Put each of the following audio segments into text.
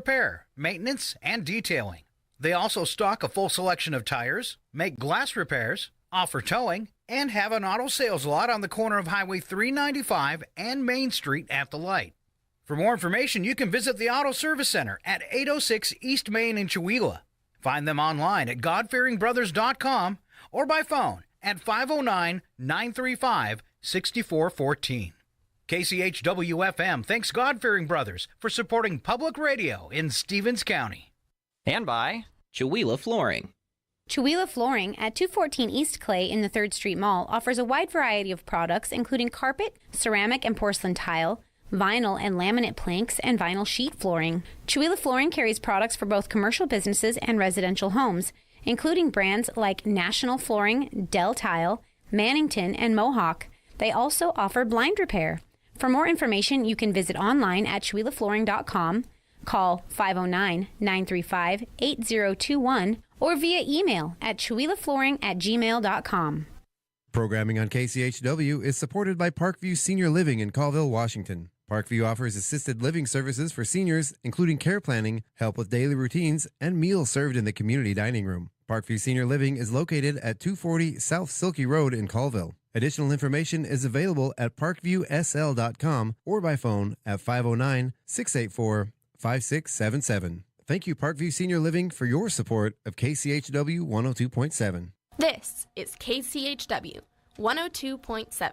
repair, maintenance, and detailing. They also stock a full selection of tires, make glass repairs, offer towing, and have an auto sales lot on the corner of Highway 395 and Main Street at the light. For more information, you can visit the Auto Service Center at 806 East Main in Chewelah. Find them online at godfearingbrothers.com or by phone at 509-935-6414. KCHW-FM thanks God-Fearing Brothers for supporting public radio in Stevens County. And by Chewelah Flooring. Chewelah Flooring at 214 East Clay in the 3rd Street Mall offers a wide variety of products including carpet, ceramic and porcelain tile, vinyl and laminate planks, and vinyl sheet flooring. Chewelah Flooring carries products for both commercial businesses and residential homes, including brands like National Flooring, Del Tile, Mannington, and Mohawk. They also offer blind repair. For more information, you can visit online at CheweLaFlooring.com, call 509-935-8021, or via email at CheweLaFlooring@gmail.com. Programming on KCHW is supported by Parkview Senior Living in Colville, Washington. Parkview offers assisted living services for seniors, including care planning, help with daily routines, and meals served in the community dining room. Parkview Senior Living is located at 240 South Silky Road in Colville. Additional information is available at parkviewsl.com or by phone at 509-684-5677. Thank you, Parkview Senior Living, for your support of KCHW 102.7. This is KCHW 102.7.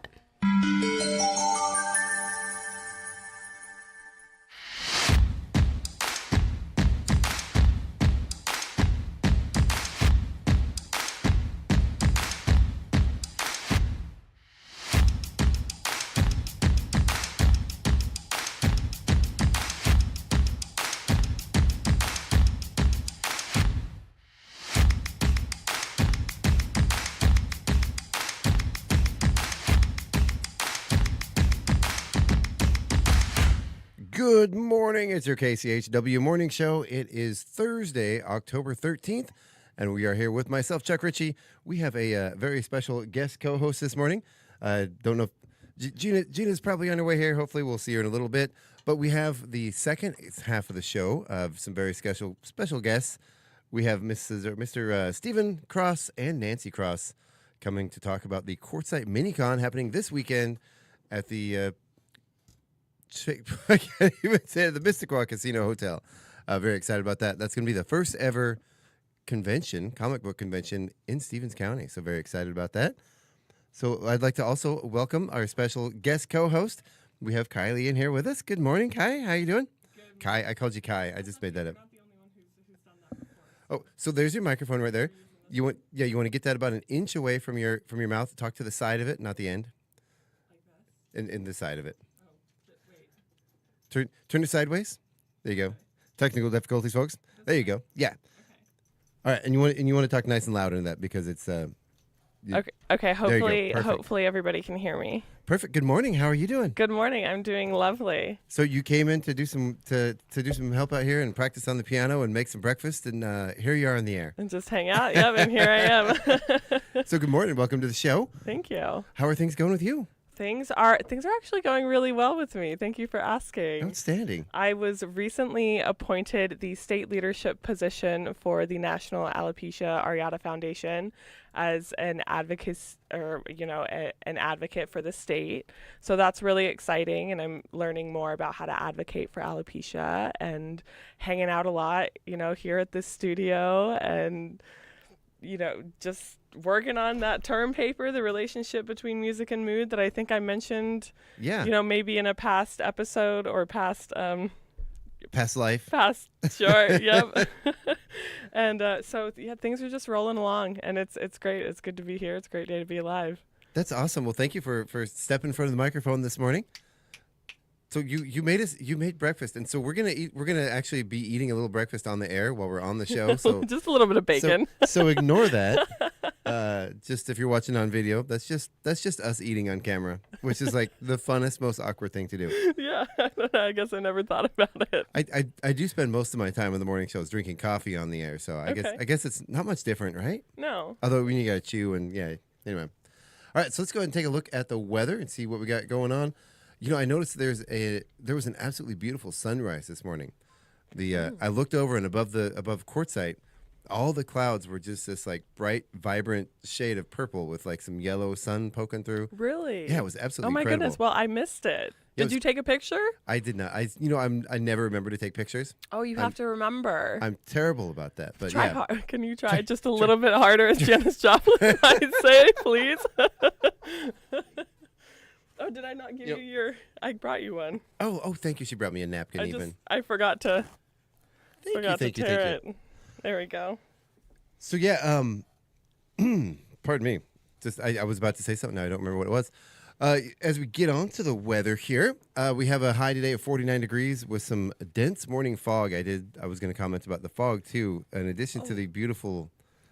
Good morning. It's your KCHW Morning Show. It is Thursday, October 13th, and we are here with myself, Chuck Ritchie. We have a very special guest co-host this morning. Don't know if Gina's probably on her way here. Hopefully we'll see her in a little bit. But we have the second half of the show of some very special guests. We have Mr. Stephen Cross and Nancy Cross coming to talk about the Quartzite Minicon happening this weekend at the I can't even say it, the Mysticwa Casino Hotel. Very excited about that. That's going to be the first ever convention, comic book convention in Stevens County. So very excited about that. So I'd like to also welcome our special guest co-host. We have Kylie in here with us. Good morning, Kai. How you doing? Good. Kai, I called you Kai. I just made that up. Not the only one who's done that before. Oh, so there's your microphone right there. You want to get that about an inch away from your mouth. Talk to the side of it, not the end. Like this? In the side of it. Oh, wait. Turn it sideways. There you go. Technical difficulties, folks. There you go. Yeah. Okay. All right, and you want to talk nice and loud into that because it's Okay. Hopefully everybody can hear me. Perfect. Good morning. How are you doing? Good morning. I'm doing lovely. So you came in to do some help out here and practice on the piano and make some breakfast, and here you are on the air. And just hang out. Yep, and here I am. So good morning. Welcome to the show. Thank you. How are things going with you? Things are actually going really well with me. Thank you for asking. Outstanding. I was recently appointed the state leadership position for the National Alopecia Areata Foundation as an advocate for the state. So that's really exciting, and I'm learning more about how to advocate for alopecia and hanging out a lot, here at this studio and just working on that term paper, the relationship between music and mood that I think I mentioned, maybe in a past episode or past life. Sure, yep. And things are just rolling along, and it's great. It's good to be here. It's a great day to be alive. That's awesome. Well, thank you for stepping in front of the microphone this morning. So you made breakfast, and so we're gonna actually be eating a little breakfast on the air while we're on the show. So just a little bit of bacon. So ignore that. Just if you're watching on video, that's just us eating on camera, which is like the funnest, most awkward thing to do. Yeah, I guess I never thought about it. I do spend most of my time on the morning shows drinking coffee on the air, so I guess it's not much different, right? No. Although when you gotta chew and anyway. All right, so let's go ahead and take a look at the weather and see what we got going on. I noticed there was an absolutely beautiful sunrise this morning. I looked over and above Quartzite, all the clouds were just this like bright, vibrant shade of purple with like some yellow sun poking through. Really? Yeah, it was absolutely Oh my incredible. goodness. Well, I missed it. Yeah, Did you take a picture? I did not. I never remember to take pictures. Oh, you have to remember. I'm terrible about that. But Try yeah, hard. Can you try just a little bit harder, as Janis Joplin might say, please? Oh, did I not give you your? I brought you one. Oh, thank you. She brought me a napkin. I forgot to. Thank you. Tear it. There we go. So yeah, pardon me. Just I was about to say something. Now I don't remember what it was. As we get on to the weather here, we have a high today of 49 degrees with some dense morning fog. I was going to comment about the fog too, in addition to the beautiful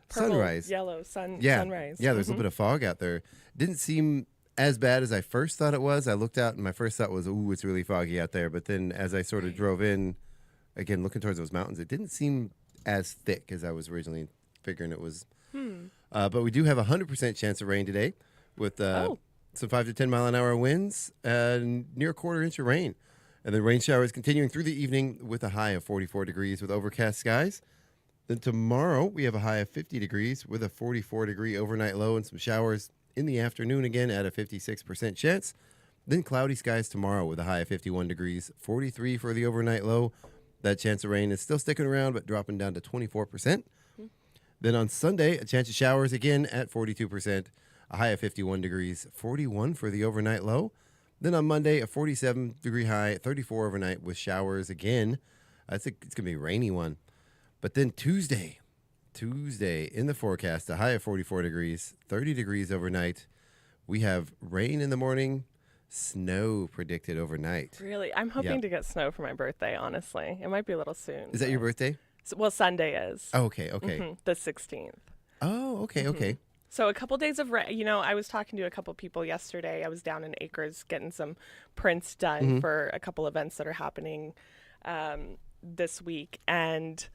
Purple, sunrise. yellow sunrise. Yeah, there's a little bit of fog out there. Didn't seem as bad as I first thought it was. I looked out and my first thought was, ooh, it's really foggy out there. But then as I sort of drove in, again, looking towards those mountains, it didn't seem as thick as I was originally figuring it was. But we do have a 100% chance of rain today with some 5 to 10 mile an hour winds and near a quarter inch of rain. And the rain showers continuing through the evening with a high of 44 degrees with overcast skies. Then tomorrow we have a high of 50 degrees with a 44-degree overnight low and some showers in the afternoon again at a 56% chance. Then cloudy skies tomorrow with a high of 51 degrees, 43 for the overnight low. That chance of rain is still sticking around but dropping down to 24%. Then on Sunday, a chance of showers again at 42%. A high of 51 degrees, 41 for the overnight low. Then on Monday, a 47-degree high, 34 overnight with showers again. It's going to be a rainy one. But then Tuesday in the forecast, a high of 44 degrees, 30 degrees overnight. We have rain in the morning, snow predicted overnight. Really? I'm hoping to get snow for my birthday, honestly. It might be a little soon. Is that your birthday? Well, Sunday is. Oh, okay. The 16th. Oh, okay. So a couple days of rain. I was talking to a couple people yesterday. I was down in Acres getting some prints done for a couple events that are happening this week, and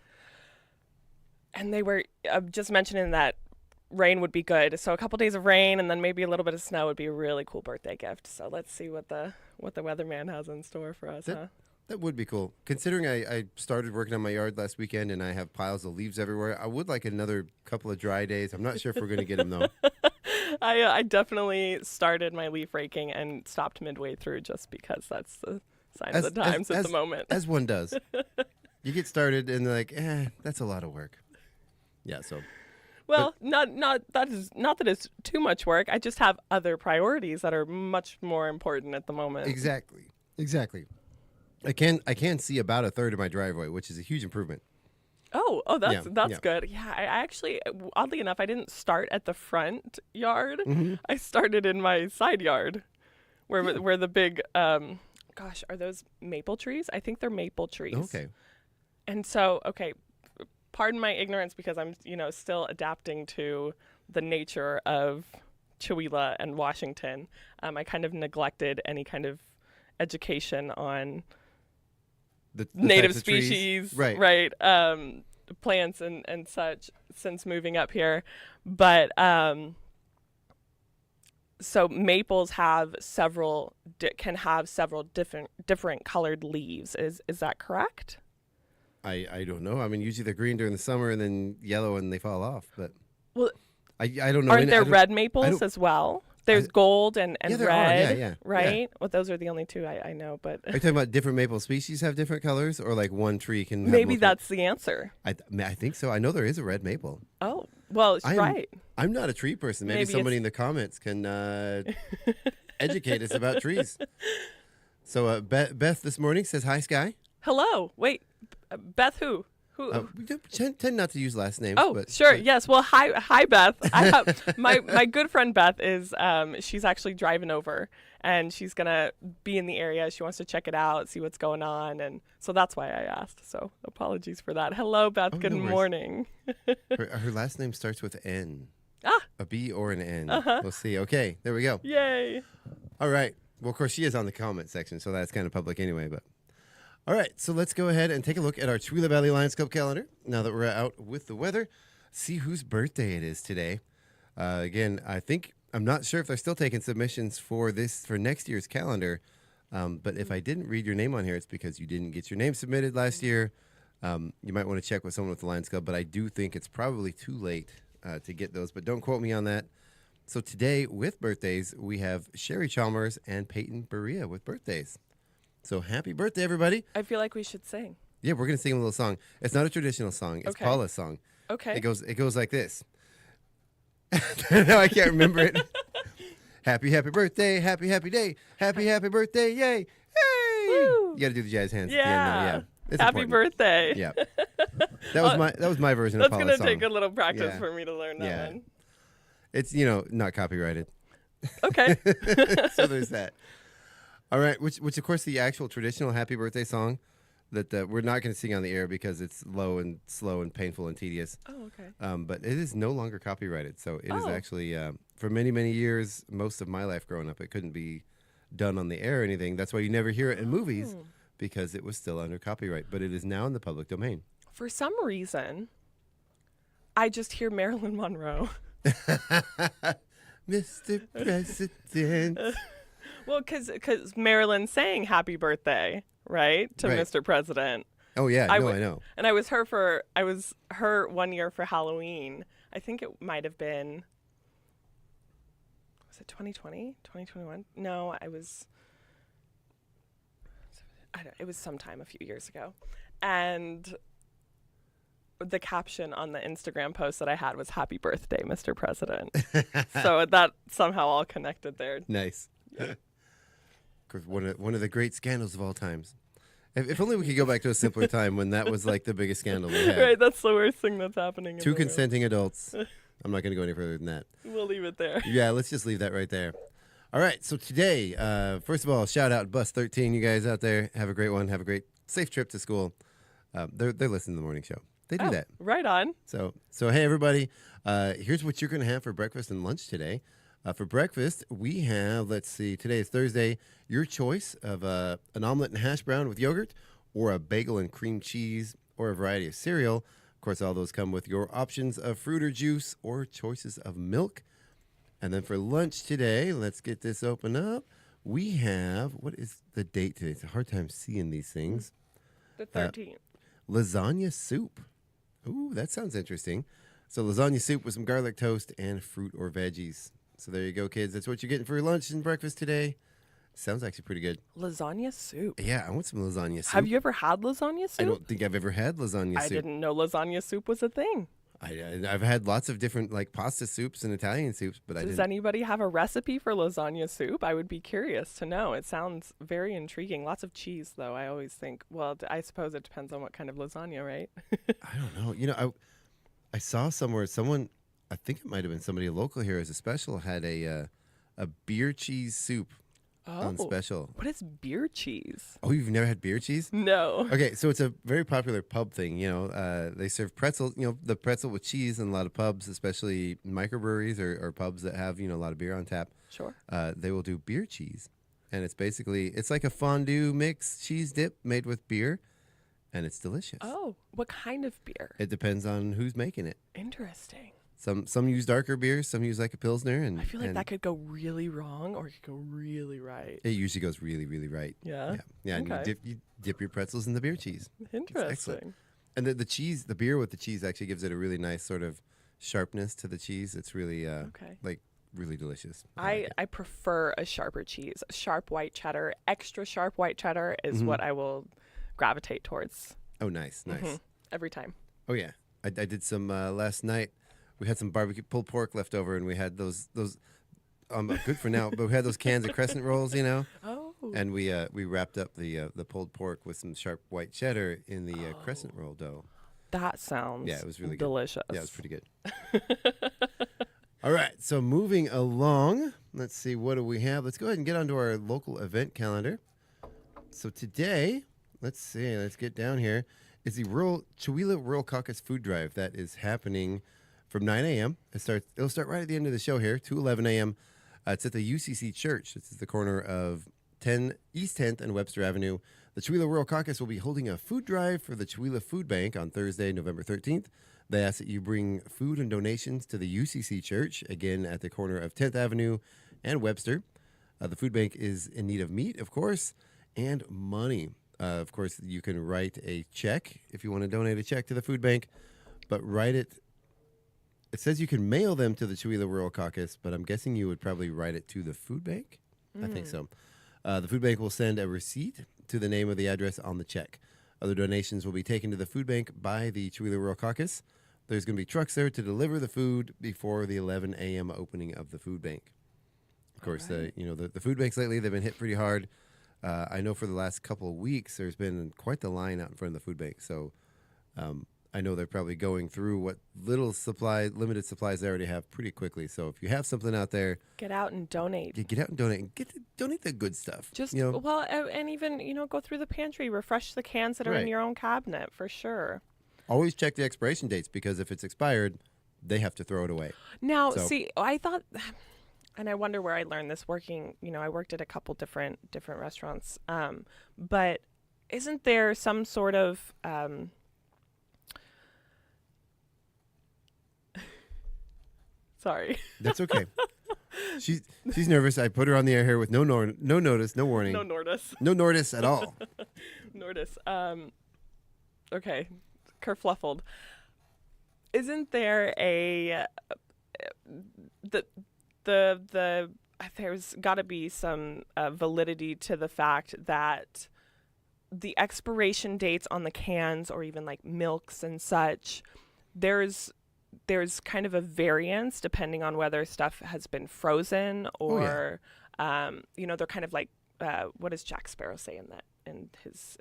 they were just mentioning that rain would be good. So a couple days of rain and then maybe a little bit of snow would be a really cool birthday gift. So let's see what the weatherman has in store for us. That would be cool. Considering I started working on my yard last weekend and I have piles of leaves everywhere, I would like another couple of dry days. I'm not sure if we're going to get them, though. I definitely started my leaf raking and stopped midway through just because that's the sign of the times at the moment. As one does. You get started and they're like, that's a lot of work. Yeah, so. Well, not that it's too much work. I just have other priorities that are much more important at the moment. Exactly. I can see about a third of my driveway, which is a huge improvement. Oh, that's good. Yeah, I actually, oddly enough, I didn't start at the front yard. I started in my side yard, where the big, are those maple trees? I think they're maple trees. Okay. And so, pardon my ignorance because I'm, still adapting to the nature of Chewelah and Washington. I kind of neglected any kind of education on the native species, right? Plants and such since moving up here. But so maples have can have several different colored leaves. Is that correct? I don't know. I mean, usually they're green during the summer and then yellow and they fall off. But I don't know. Aren't there red maples as well? There's gold and red, right? Yeah. Well, those are the only two I know. But are you talking about different maple species have different colors, or like one tree can have maybe multiple? That's the answer. I think so. I know there is a red maple. Oh, well, it's right. I'm not a tree person. Maybe somebody in the comments can educate us about trees. So Beth this morning says, "Hi, Sky." Hello. Wait, Beth who? We tend not to use last names. Oh, but, sure. Yes. Well, hi, Beth. I have, my good friend Beth is she's actually driving over, and she's gonna be in the area. She wants to check it out, see what's going on, and so that's why I asked. So apologies for that. Hello, Beth. Good morning. her last name starts with N. Ah. A B or an N. We'll see. Okay, there we go. Yay. All right. Well, of course, she is on the comment section, so that's kind of public anyway, but. All right, so let's go ahead and take a look at our Chewelah Valley Lionscope calendar. Now that we're out with the weather, see whose birthday it is today. Again, I'm not sure if they're still taking submissions for next year's calendar. But if I didn't read your name on here, it's because you didn't get your name submitted last year. You might want to check with someone with the Lions Club, but I do think it's probably too late to get those. But don't quote me on that. So today, with birthdays, we have Sherry Chalmers and Peyton Berea with birthdays. So happy birthday, everybody. I feel like we should sing. Yeah, we're going to sing a little song. It's not a traditional song. It's Okay. Paula's song. Okay. It goes like this. No, I can't remember it. Happy birthday, happy day, happy birthday, yay, hey! Woo. You got to do the jazz hands Yeah. at the end, though. Yeah. It's Happy important. birthday. Yeah. That was my version That's of going Paula's to song. take a little practice Yeah. for me to learn that Yeah. one. It's not copyrighted. Okay. So there's that. All right, which of course the actual traditional happy birthday song that we're not going to sing on the air because it's low and slow and painful and tedious. Oh, okay. But it is no longer copyrighted, so it is Oh. actually for many years, most of my life growing up, it couldn't be done on the air or anything. That's why you never hear it in movies because it was still under copyright. But it is now in the public domain. For some reason, I just hear Marilyn Monroe. Mr. President. Well, because Marilyn's saying happy birthday, right, to Right. Mr. President. Oh yeah, I no, would- I know. And I was her 1 year for Halloween. I think it might have been, was it 2020, 2021? No, it was sometime a few years ago. And the caption on the Instagram post that I had was happy birthday, Mr. President. So that somehow all connected there. Nice. Of course, one of the great scandals of all times. If only we could go back to a simpler time when that was like the biggest scandal we had. Right, that's the worst thing that's happening in Two the world. consenting adults. I'm not going to go any further than that. We'll leave it there. Yeah, let's just leave that right there. All right, so today, first of all, shout out Bus 13. You guys out there, have a great one. Have a great, safe trip to school. They're listening to the morning show. They do that. Right on. So hey, everybody, here's what you're going to have for breakfast and lunch today. For breakfast, we have, let's see, today is Thursday, your choice of an omelet and hash brown with yogurt or a bagel and cream cheese or a variety of cereal. Of course, all those come with your options of fruit or juice or choices of milk. And then for lunch today, let's get this open up. We have, what is the date today? It's a hard time seeing these things. The 13th. Lasagna soup. Ooh, that sounds interesting. So lasagna soup with some garlic toast and fruit or veggies. So there you go, kids. That's what you're getting for your lunch and breakfast today. Sounds actually pretty good. Lasagna soup. Yeah, I want some lasagna soup. Have you ever had lasagna soup? I don't think I've ever had lasagna I soup. didn't know lasagna soup was a thing. I've had lots of different like pasta soups and Italian soups, but I Does didn't. anybody have a recipe for lasagna soup? I would be curious to know. It sounds very intriguing. Lots of cheese, though. I always think, well, I suppose it depends on what kind of lasagna, right? I don't know. I saw somewhere someone, I think it might have been somebody local here as a special, had a beer cheese soup on special. What is beer cheese? Oh, you've never had beer cheese? No. Okay, so it's a very popular pub thing. They serve pretzels. The pretzel with cheese in a lot of pubs, especially microbreweries or pubs that have a lot of beer on tap. Sure. They will do beer cheese, and it's like a fondue mix cheese dip made with beer, and it's delicious. Oh, what kind of beer? It depends on who's making it. Interesting. Some use darker beers, some use like a pilsner, and I feel like and that could go really wrong or it could go really right. it usually goes really, really right. Yeah? Yeah. And Okay. you dip your pretzels in the beer cheese. Interesting. And the cheese, the beer with the cheese actually gives it a really nice sort of sharpness to the cheese. It's really Okay. like really delicious. like it. I prefer a sharper cheese. Sharp white cheddar, extra sharp white cheddar is what I will gravitate towards Oh, nice. every time. Oh yeah, I did some last night. We had some barbecue pulled pork left over, and we had those good for now. But we had those cans of crescent rolls, Oh. and we wrapped up the pulled pork with some sharp white cheddar in the crescent roll dough. That sounds Yeah, it was really good. delicious. Yeah, it was pretty good. All right, so moving along, let's see, what do we have? Let's go ahead and get onto our local event calendar. So today, let's get down here. It's the Chewelah Rural Caucus Food Drive that is happening from 9 a.m. It'll start right at the end of the show here, to 11 a.m. It's at the UCC Church. This is the corner of East 10th and Webster Avenue. The Chewelah Rural Caucus will be holding a food drive for the Chewelah Food Bank on Thursday, November 13th. They ask that you bring food and donations to the UCC Church, again at the corner of 10th Avenue and Webster. The food bank is in need of meat, of course, and money. Of course, you can write a check if you want to donate a check to the food bank, but write it. It says you can mail them to the Chewelah Rural Caucus, but I'm guessing you would probably write it to the food bank. I think so. The food bank will send a receipt to the name of the address on the check. Other donations will be taken to the food bank by the Chewelah Rural Caucus. There's going to be trucks there to deliver the food before the 11 a.m. opening of the food bank. Of course, the food banks lately, they've been hit pretty hard. I know for the last couple of weeks, there's been quite the line out in front of the food bank. So I know they're probably going through what limited supplies they already have pretty quickly. So if you have something out there, Get out and donate. get out and donate. And donate the good stuff. Just, you know? well, and even, go through the pantry, refresh the cans that are in Right. your own cabinet, for sure. Always check the expiration dates, because if it's expired, they have to throw it away. Now, So- see, I thought, and I wonder where I learned this working, I worked at a couple different restaurants, but isn't there some sort of, sorry. That's okay. She's nervous. I put her on the air here with no notice, no warning, No Nordis. no notice at all. Nordis. Okay. Kerfluffled. Isn't there there's got to be some validity to the fact that the expiration dates on the cans, or even like milks and such, there's kind of a variance depending on whether stuff has been frozen or they're kind of like what does Jack Sparrow say in his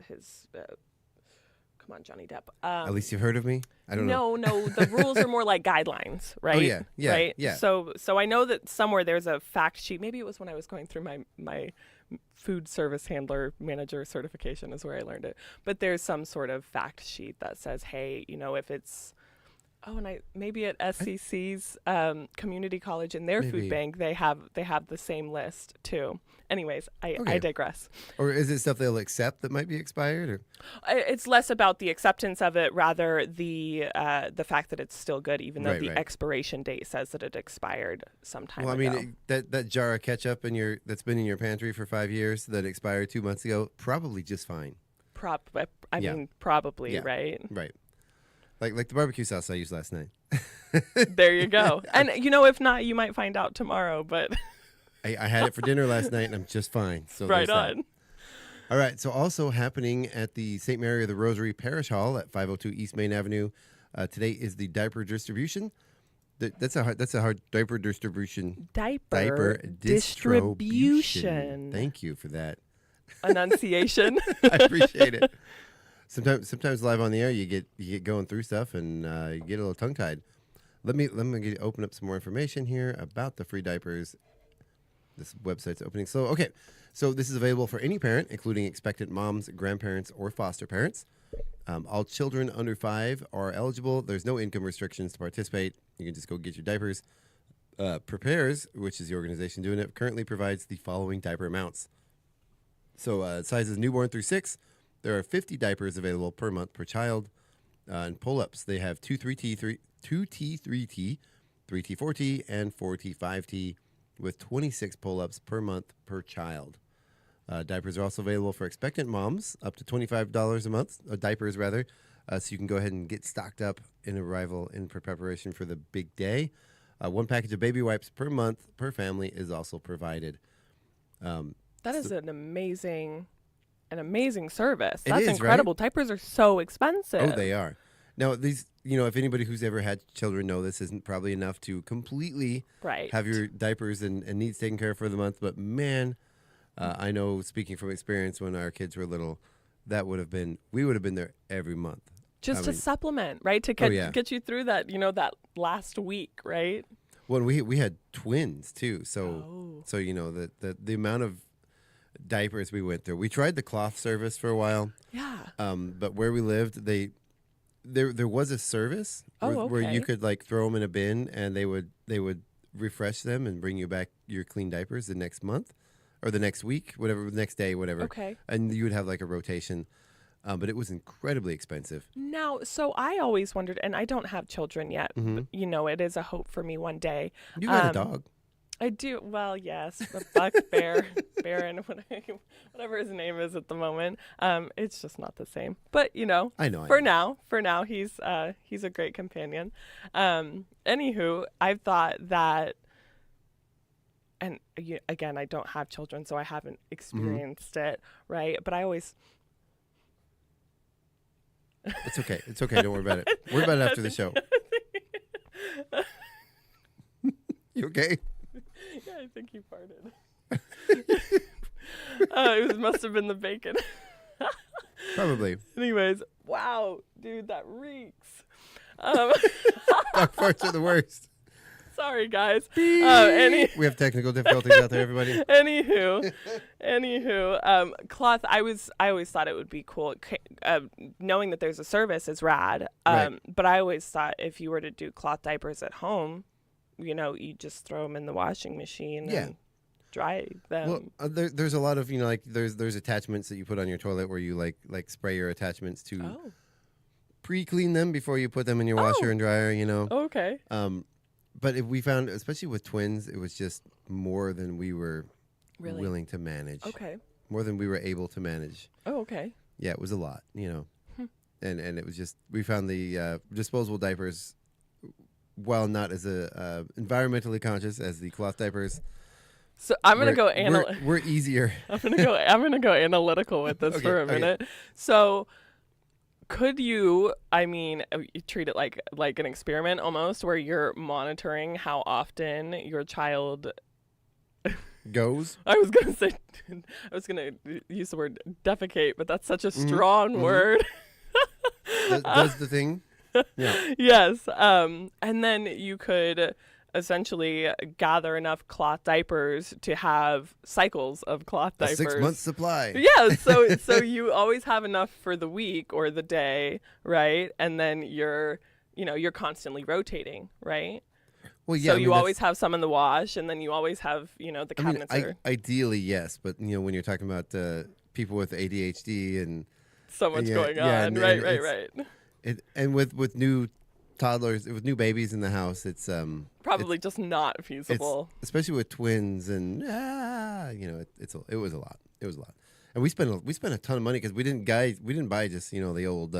come on, Johnny Depp. At least you've heard of me. I don't know. No, the rules are more like guidelines, right? Oh yeah, right? yeah. So I know that somewhere there's a fact sheet. Maybe it was when I was going through my food service handler manager certification is where I learned it. But there's some sort of fact sheet that says, hey, if it's maybe at SCC's community college in their food bank they have the same list too. Anyways, I digress. Or is it stuff they'll accept that might be expired? Or? It's less about the acceptance of it, rather the fact that it's still good, even though the expiration date says that it expired some time ago. Well, I mean, that jar of ketchup that's been in your pantry for 5 years that expired 2 months ago, probably just fine. Probably, Yeah. right? Right. Like the barbecue sauce I used last night. There you go. And if not, you might find out tomorrow. But I had it for dinner last night, and I'm just fine. So right there's that. on. All right. So also happening at the St. Mary of the Rosary Parish Hall at 502 East Main Avenue today is the diaper distribution. That's a hard diaper distribution. Diaper distribution. Thank you for that Enunciation. I appreciate it. Sometimes live on the air, you get going through stuff and you get a little tongue tied. Let me open up some more information here about the free diapers. This website's opening. So this is available for any parent, including expectant moms, grandparents, or foster parents. All children under 5 are eligible. There's no income restrictions to participate. You can just go get your diapers. Prepares, which is the organization doing it, currently provides the following diaper amounts. So sizes newborn through 6. There are 50 diapers available per month per child. And pull-ups, they have 2T3T, 3T, 4T, and 4T5T, with 26 pull-ups per month per child. Diapers are also available for expectant moms, up to $25 a month, diapers rather, so you can go ahead and get stocked up in preparation for the big day. One package of baby wipes per month per family is also provided. That is an amazing service. It That's is, incredible. right? Diapers are so expensive. Oh, they are. Now, these, if anybody who's ever had children know this isn't probably enough to completely have your diapers and needs taken care of for the month. But man, I know, speaking from experience, when our kids were little, we would have been there every month. Just to supplement, right? To get you through that, that last week, right? Well, we had twins too. So the amount of diapers we went through. We tried the cloth service for a while. Yeah. But where we lived, there was a service where you could throw them in a bin and they would refresh them and bring you back your clean diapers the next month or the next week, whatever, the next day, whatever. Okay. And you would have a rotation. But it was incredibly expensive. Now, so I always wondered, and I don't have children yet, Mm-hmm. but, it is a hope for me one day. You got a dog. I do. Well, yes, the Buck Baron, whatever his name is at the moment. It's just not the same. But I know. For now, he's a great companion. Anywho, I've thought that, and again, I don't have children, so I haven't experienced it, right? But I always. It's okay. It's okay. Don't worry about it. Worry about it after the show. You okay? Yeah, I think he farted. It must have been the bacon. Probably. Anyways, wow, dude, that reeks. Dog farts are the worst. Sorry, guys. We have technical difficulties out there, everybody. Anywho, cloth. I always thought it would be cool. Knowing that there's a service is rad. Right. But I always thought if you were to do cloth diapers at home, you just throw them in the washing machine and dry them. Well, there's a lot of like there's attachments that you put on your toilet where you like spray your attachments to pre-clean them before you put them in your washer and dryer. Okay. But if we found, especially with twins, it was just more than we were willing to manage. Okay. More than we were able to manage. Oh, okay. Yeah, it was a lot, and it was just, we found the disposable diapers, while not as environmentally conscious as the cloth diapers. So I'm gonna go we're easier. I'm gonna go analytical with this for a minute. Okay. So could you treat it like an experiment almost, where you're monitoring how often your child goes? I was gonna use the word defecate, but that's such a strong word. Does the thing? Yeah. Yes. And then you could essentially gather enough cloth diapers to have cycles of cloth diapers. A 6-month supply. Yeah. So you always have enough for the week or the day, right? And then you're constantly rotating, right? Well, yeah. So you always have some in the wash, and then you always have, the cabinets ideally, yes. But, when you're talking about people with ADHD and so much going on. And right. And with new toddlers, with new babies in the house, it's probably just not feasible. Especially with twins, and it was a lot. It was a lot, and we spent a ton of money because we didn't buy just the old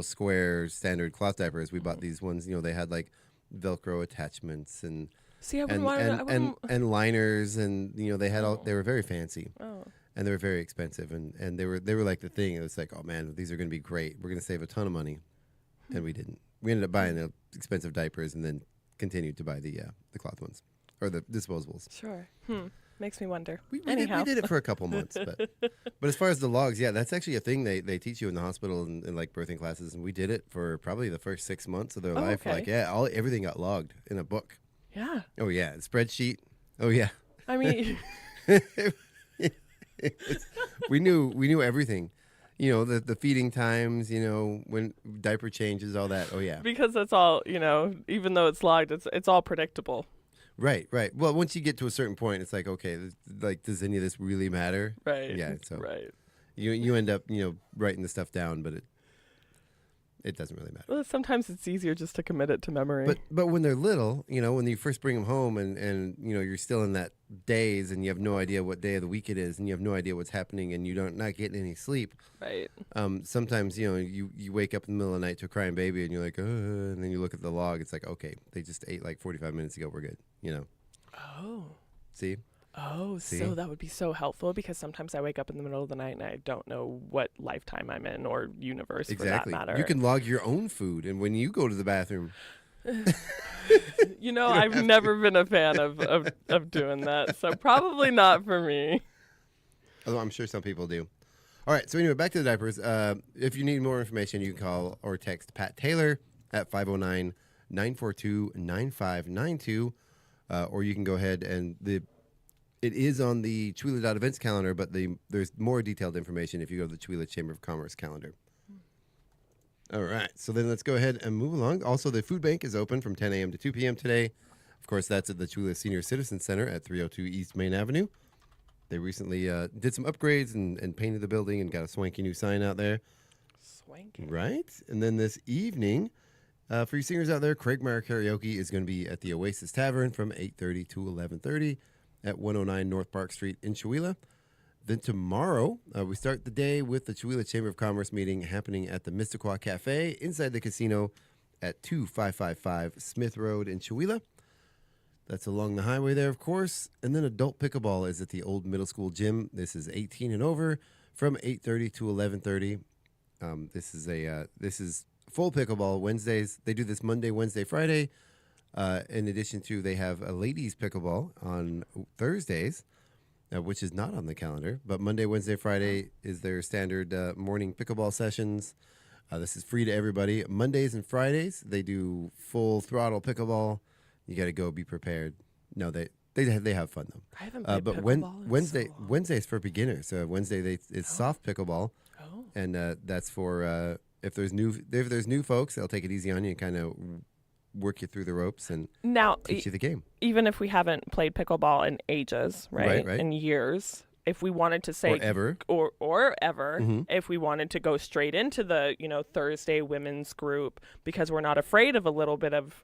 square standard cloth diapers. We bought these ones. They had like Velcro attachments and and liners, and they had they were very fancy. Oh. And they were very expensive, and they were like the thing. It was like, oh man, these are going to be great. We're going to save a ton of money, and we didn't. We ended up buying the expensive diapers, and then continued to buy the cloth ones or the disposables. Sure. Makes me wonder. We did it for a couple months, but as far as the logs, yeah, that's actually a thing they teach you in the hospital in like birthing classes, and we did it for probably the first 6 months of their life. Okay. Like, everything got logged in a book. Yeah. Oh yeah, spreadsheet. Oh yeah. I mean. we knew everything, the feeding times, when diaper changes, all that. Oh yeah, because that's all, even though it's logged, it's all predictable. Right. Well, once you get to a certain point, it's like, okay, like, does any of this really matter? Right. Yeah. So right. You end up writing the stuff down, but it doesn't really matter. Well, sometimes it's easier just to commit it to memory. But when they're little, when you first bring them home and you're still in that daze and you have no idea what day of the week it is and you have no idea what's happening and you not getting any sleep. Right. Sometimes, you wake up in the middle of the night to a crying baby and you're like, and then you look at the log. It's like, okay, they just ate like 45 minutes ago. We're good, Oh. See? Oh, See? So that would be so helpful, because sometimes I wake up in the middle of the night and I don't know what lifetime I'm in, or universe for that matter. You can log your own food, and when you go to the bathroom. I've never been a fan of doing that, so probably not for me. Although I'm sure some people do. All right, so anyway, back to the diapers. If you need more information, you can call or text Pat Taylor at 509-942-9592, or you can go ahead and it is on the Chewila.events calendar, but there's more detailed information if you go to the Chewila Chamber of Commerce calendar. All right, so then let's go ahead and move along. Also, the food bank is open from 10 a.m. to 2 p.m. today. Of course, that's at the Chewila Senior Citizen Center at 302 East Main Avenue. They recently did some upgrades and painted the building and got a swanky new sign out there. Swanky. Right? And then this evening For you singers out there, Craig Meyer Karaoke is going to be at the Oasis Tavern from 8:30 to 11:30 at 109 North Park Street in Chewelah. Then tomorrow, we start the day with the Chewelah Chamber of Commerce meeting happening at the Missisquoi Cafe inside the casino at 2555 Smith Road in Chewelah. That's along the highway there, of course. And then adult pickleball is at the old middle school gym. This is 18 and over from 8:30 to 11:30. This is full pickleball Wednesdays. They do this Monday, Wednesday, Friday. In addition to, they have a ladies pickleball on Thursdays, which is not on the calendar. But Monday, Wednesday, Friday is their standard morning pickleball sessions. This is free to everybody. Mondays and Fridays, they do full throttle pickleball. You got to go be prepared. No, they have fun though. I haven't played but pickleball in Wednesday so long. Wednesday is for beginners. So Wednesday it's soft pickleball, and that's for if there's new folks, they'll take it easy on you and kind of work you through the ropes and Now, teach you the game. even if we haven't played pickleball in ages, right? Right. In years, if we wanted to say Or ever. or ever, Mhm. if we wanted to go straight into the Thursday women's group because we're not afraid of a little bit of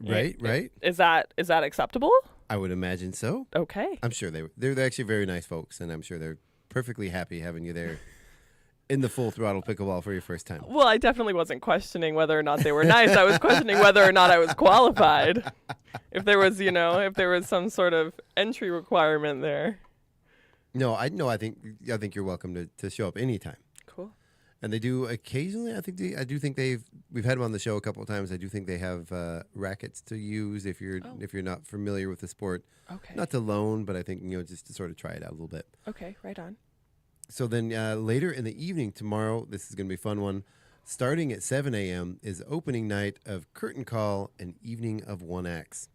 Right. Is that acceptable? I would imagine so. Okay. I'm sure they're actually very nice folks, and I'm sure they're perfectly happy having you there in the full throttle pickleball for your first time. Well, I definitely wasn't questioning whether or not they were nice. I was questioning whether or not I was qualified. If there was some sort of entry requirement there. No, I think you're welcome to show up anytime. Cool. And they do occasionally. I do think we've had them on the show a couple of times. I do think they have rackets to use if you're not familiar with the sport. Okay. Not to loan, but I think just to sort of try it out a little bit. Okay, right on. So then later in the evening tomorrow, this is going to be a fun one. Starting at 7 a.m. is opening night of Curtain Call, an evening of one acts.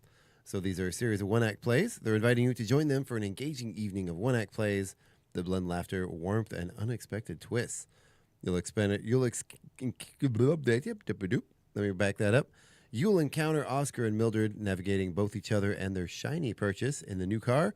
So these are a series of one-act plays. They're inviting you to join them for an engaging evening of one-act plays that blend laughter, warmth, and unexpected twists. Let me back that up. You'll encounter Oscar and Mildred navigating both each other and their shiny purchase in the new car,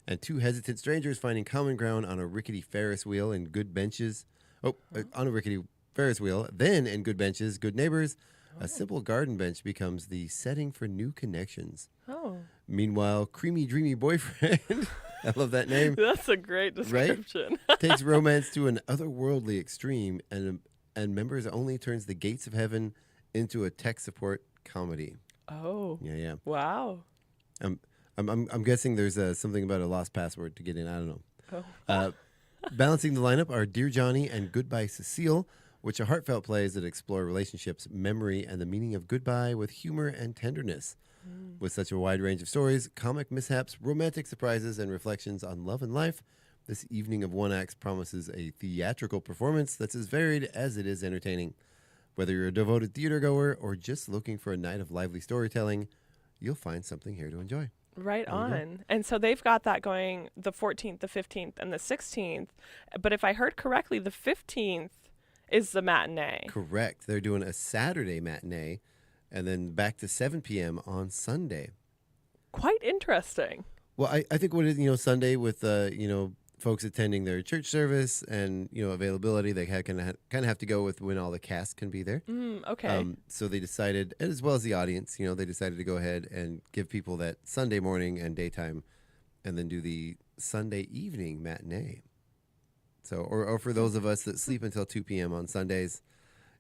and two hesitant strangers finding common ground on a rickety Ferris wheel and good benches. On a rickety Ferris wheel. Then in good benches, good neighbors, a simple garden bench becomes the setting for new connections. Oh. Meanwhile, creamy, dreamy boyfriend, I love that name, That's a great description. takes romance to an otherworldly extreme, and members only turns the gates of heaven into a tech support comedy. Oh. Yeah. Wow. I'm guessing there's something about a lost password to get in. I don't know. Oh. Balancing the lineup are Dear Johnny and Goodbye Cecile, which are heartfelt plays that explore relationships, memory, and the meaning of goodbye with humor and tenderness. With such a wide range of stories, comic mishaps, romantic surprises, and reflections on love and life, this evening of one acts promises a theatrical performance that's as varied as it is entertaining. Whether you're a devoted theater goer or just looking for a night of lively storytelling, you'll find something here to enjoy. Right There you go. on. And so they've got that going the 14th, the 15th, and the 16th. But if I heard correctly, the 15th is the matinee. Correct. They're doing a Saturday matinee and then back to 7 p.m. on Sunday. Quite interesting. Well, I think what is, Sunday with, folks attending their church service and, availability, they kind of have to go with when all the cast can be there. Okay. So they decided, and as well as the audience, they decided to go ahead and give people that Sunday morning and daytime and then do the Sunday evening matinee. So, or for those of us that sleep until 2 p.m. on Sundays,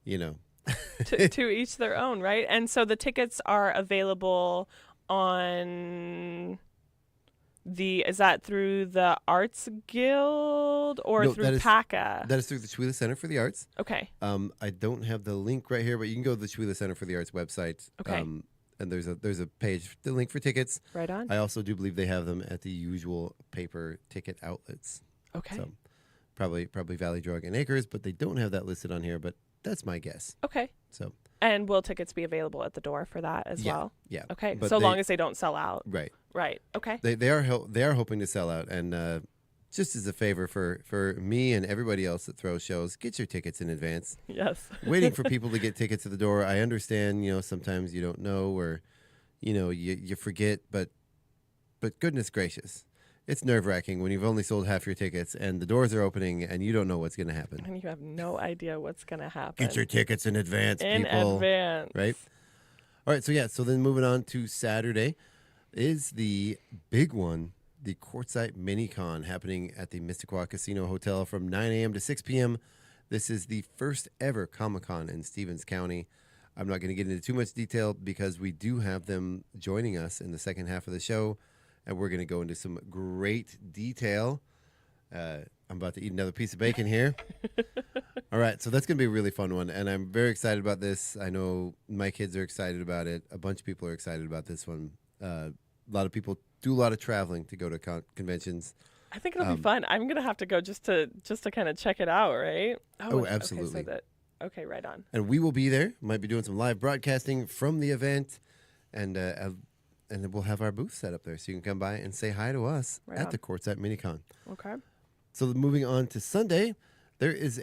to each their own, right? And so the tickets are available on is that through the Arts Guild or No, through that is- PACA? That is through the Chewelah Center for the Arts. Okay. I don't have the link right here, but you can go to the Chewelah Center for the Arts website. Okay. And there's a page, the link for tickets. Right on. I also do believe they have them at the usual paper ticket outlets. Okay. So probably Valley Drug and Acres, but they don't have that listed on here, but that's my guess. Okay. So And will tickets be available at the door for that as well? yeah. Okay. But So they- long as they don't sell out. Right. Right. Okay. They are hoping to sell out, and just as a favor for me and everybody else that throws shows, get your tickets in advance. Yes. Waiting for people to get tickets to the door. I understand, sometimes you don't know or, you forget, but goodness gracious, it's nerve-wracking when you've only sold half your tickets and the doors are opening and you don't know what's going to happen. And you have no idea what's going to happen. Get your tickets in advance, in people. advance. Right? All right, so then moving on to Saturday is the big one, the Quartzite Mini-Con happening at the Missisquoi Casino Hotel from 9 a.m. to 6 p.m. This is the first ever Comic-Con in Stevens County. I'm not going to get into too much detail because we do have them joining us in the second half of the show, and we're going to go into some great detail. I'm about to eat another piece of bacon here. All right, so that's going to be a really fun one, and I'm very excited about this. I know my kids are excited about it. A bunch of people are excited about this one. A lot of people do a lot of traveling to go to conventions. I think it'll be fun. I'm going to have to go just to kind of check it out, right? Oh, absolutely. Okay, right on. And we will be there. Might be doing some live broadcasting from the event, and we'll have our booth set up there, so you can come by and say hi to us at the Quartzite Mini-Con. Okay. So moving on to Sunday, there is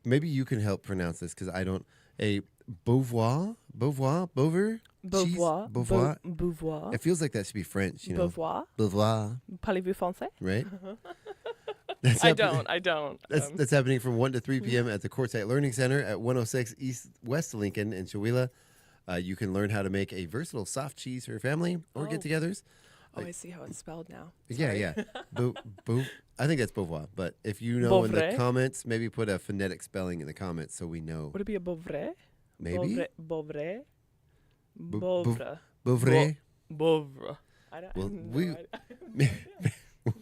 maybe you can help pronounce this because I don't, a Beauvoir. It feels like that should be French, you know. Beauvoir. Parlez-vous français? Right? I don't. That's happening from 1 to 3 p.m. at the Quartzite Learning Center at 106 East West Lincoln in Chewelah. You can learn how to make a versatile soft cheese for your family or get-togethers. Oh, I see how it's spelled now. Yeah. I think that's Beauvoir, but if you know in the comments, maybe put a phonetic spelling in the comments so we know. Would it be a Beauvrais? Maybe. Beauvrais? Beauvrais? Beauvrais.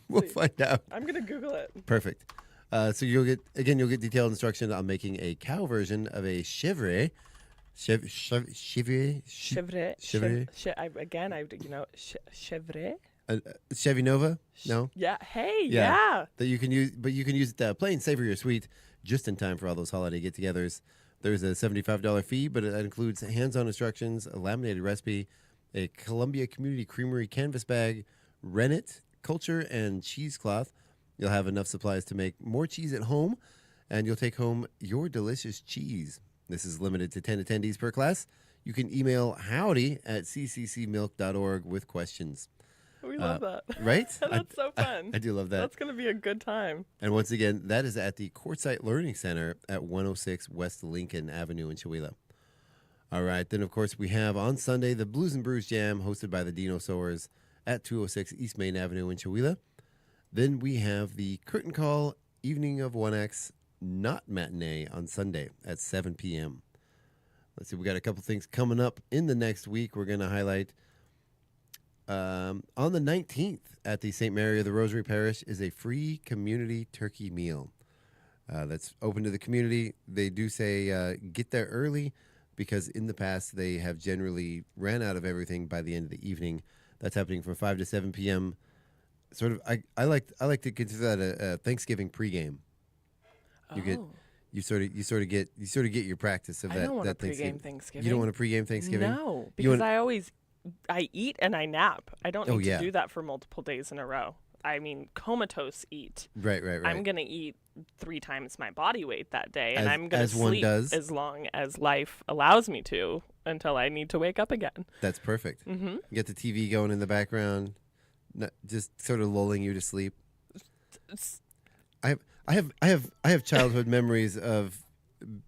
We'll find out. I'm going to Google it. Perfect. So you'll get detailed instruction on making a cow version of a chèvre. Chèvre. Chevy Nova? No. Yeah. Hey. Yeah. That you can use, but you can use it plain, savory, or sweet, just in time for all those holiday get-togethers. There's a $75 fee, but that includes hands-on instructions, a laminated recipe, a Columbia Community Creamery canvas bag, rennet, culture, and cheesecloth. You'll have enough supplies to make more cheese at home, and you'll take home your delicious cheese. This is limited to 10 attendees per class. You can email howdy@cccmilk.org with questions. We love that. Right? That's so fun. I do love that. That's going to be a good time. And once again, that is at the Quartzite Learning Center at 106 West Lincoln Avenue in Chewelah. All right. Then, of course, we have on Sunday the Blues and Brews Jam hosted by the Dino Sowers at 206 East Main Avenue in Chewelah. Then we have the Curtain Call Evening of 1X Not Matinee on Sunday at 7 p.m. Let's see. We got a couple things coming up in the next week. We're going to highlight on the 19th at the St. Mary of the Rosary Parish is a free community turkey meal that's open to the community. They do say get there early because in the past they have generally ran out of everything by the end of the evening. That's happening from 5 to 7 p.m. Sort of, I like to consider that a Thanksgiving pregame. You sort of get your practice of that. I don't want that a pregame Thanksgiving. You don't want a pregame Thanksgiving? No, because I eat and I nap. I don't need to do that for multiple days in a row. I mean, comatose eat. Right. I'm going to eat 3 times my body weight that day, and I'm going to sleep as long as life allows me to until I need to wake up again. That's perfect. Mm-hmm. You get the TV going in the background, just sort of lulling you to sleep. I have childhood memories of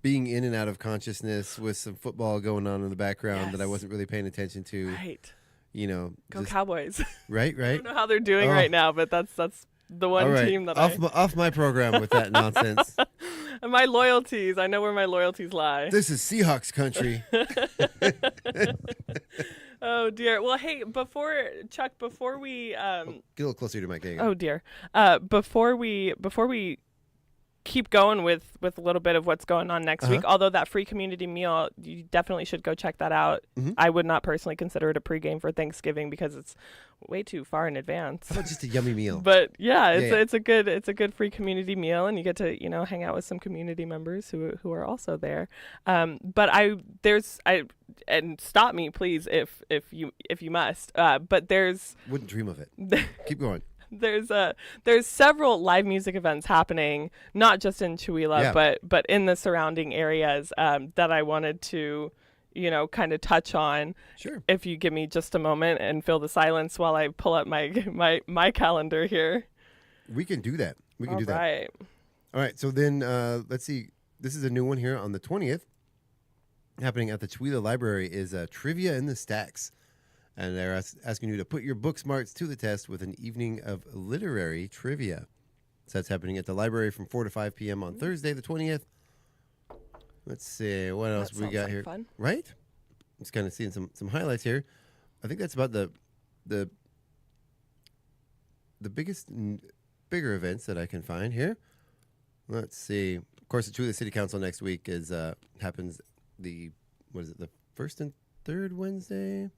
being in and out of consciousness with some football going on in the background that I wasn't really paying attention to. Right. You know, go Cowboys. Right. I don't know how they're doing right now, but that's the one team that off my program with that nonsense. And my loyalties. I know where my loyalties lie. This is Seahawks country. Oh dear. Well, hey, before we get a little closer to my cake. Oh dear. Before we keep going with a little bit of what's going on next week, although that free community meal, you definitely should go check that out. Mm-hmm. I would not personally consider it a pregame for Thanksgiving because it's way too far in advance. How about just a yummy meal? But it's a good free community meal, and you get to hang out with some community members who are also there. But and stop me please if you must. But wouldn't dream of it. Keep going. There's several live music events happening, not just in Chewelah, but in the surrounding areas that I wanted to kind of touch on. Sure. If you give me just a moment and fill the silence while I pull up my calendar here. We can do that. We can do that. Right. All right. So then let's see. This is a new one here on the 20th. Happening at the Chewila Library is Trivia in the Stacks. And they're asking you to put your book smarts to the test with an evening of literary trivia. So that's happening at the library from 4 to 5 p.m. on Thursday, the 20th. Let's see. What else we got here? Fun. Right? Just kind of seeing some highlights here. I think that's about the bigger events that I can find here. Let's see. Of course, the Chewila City Council next week happens the first and third Wednesday?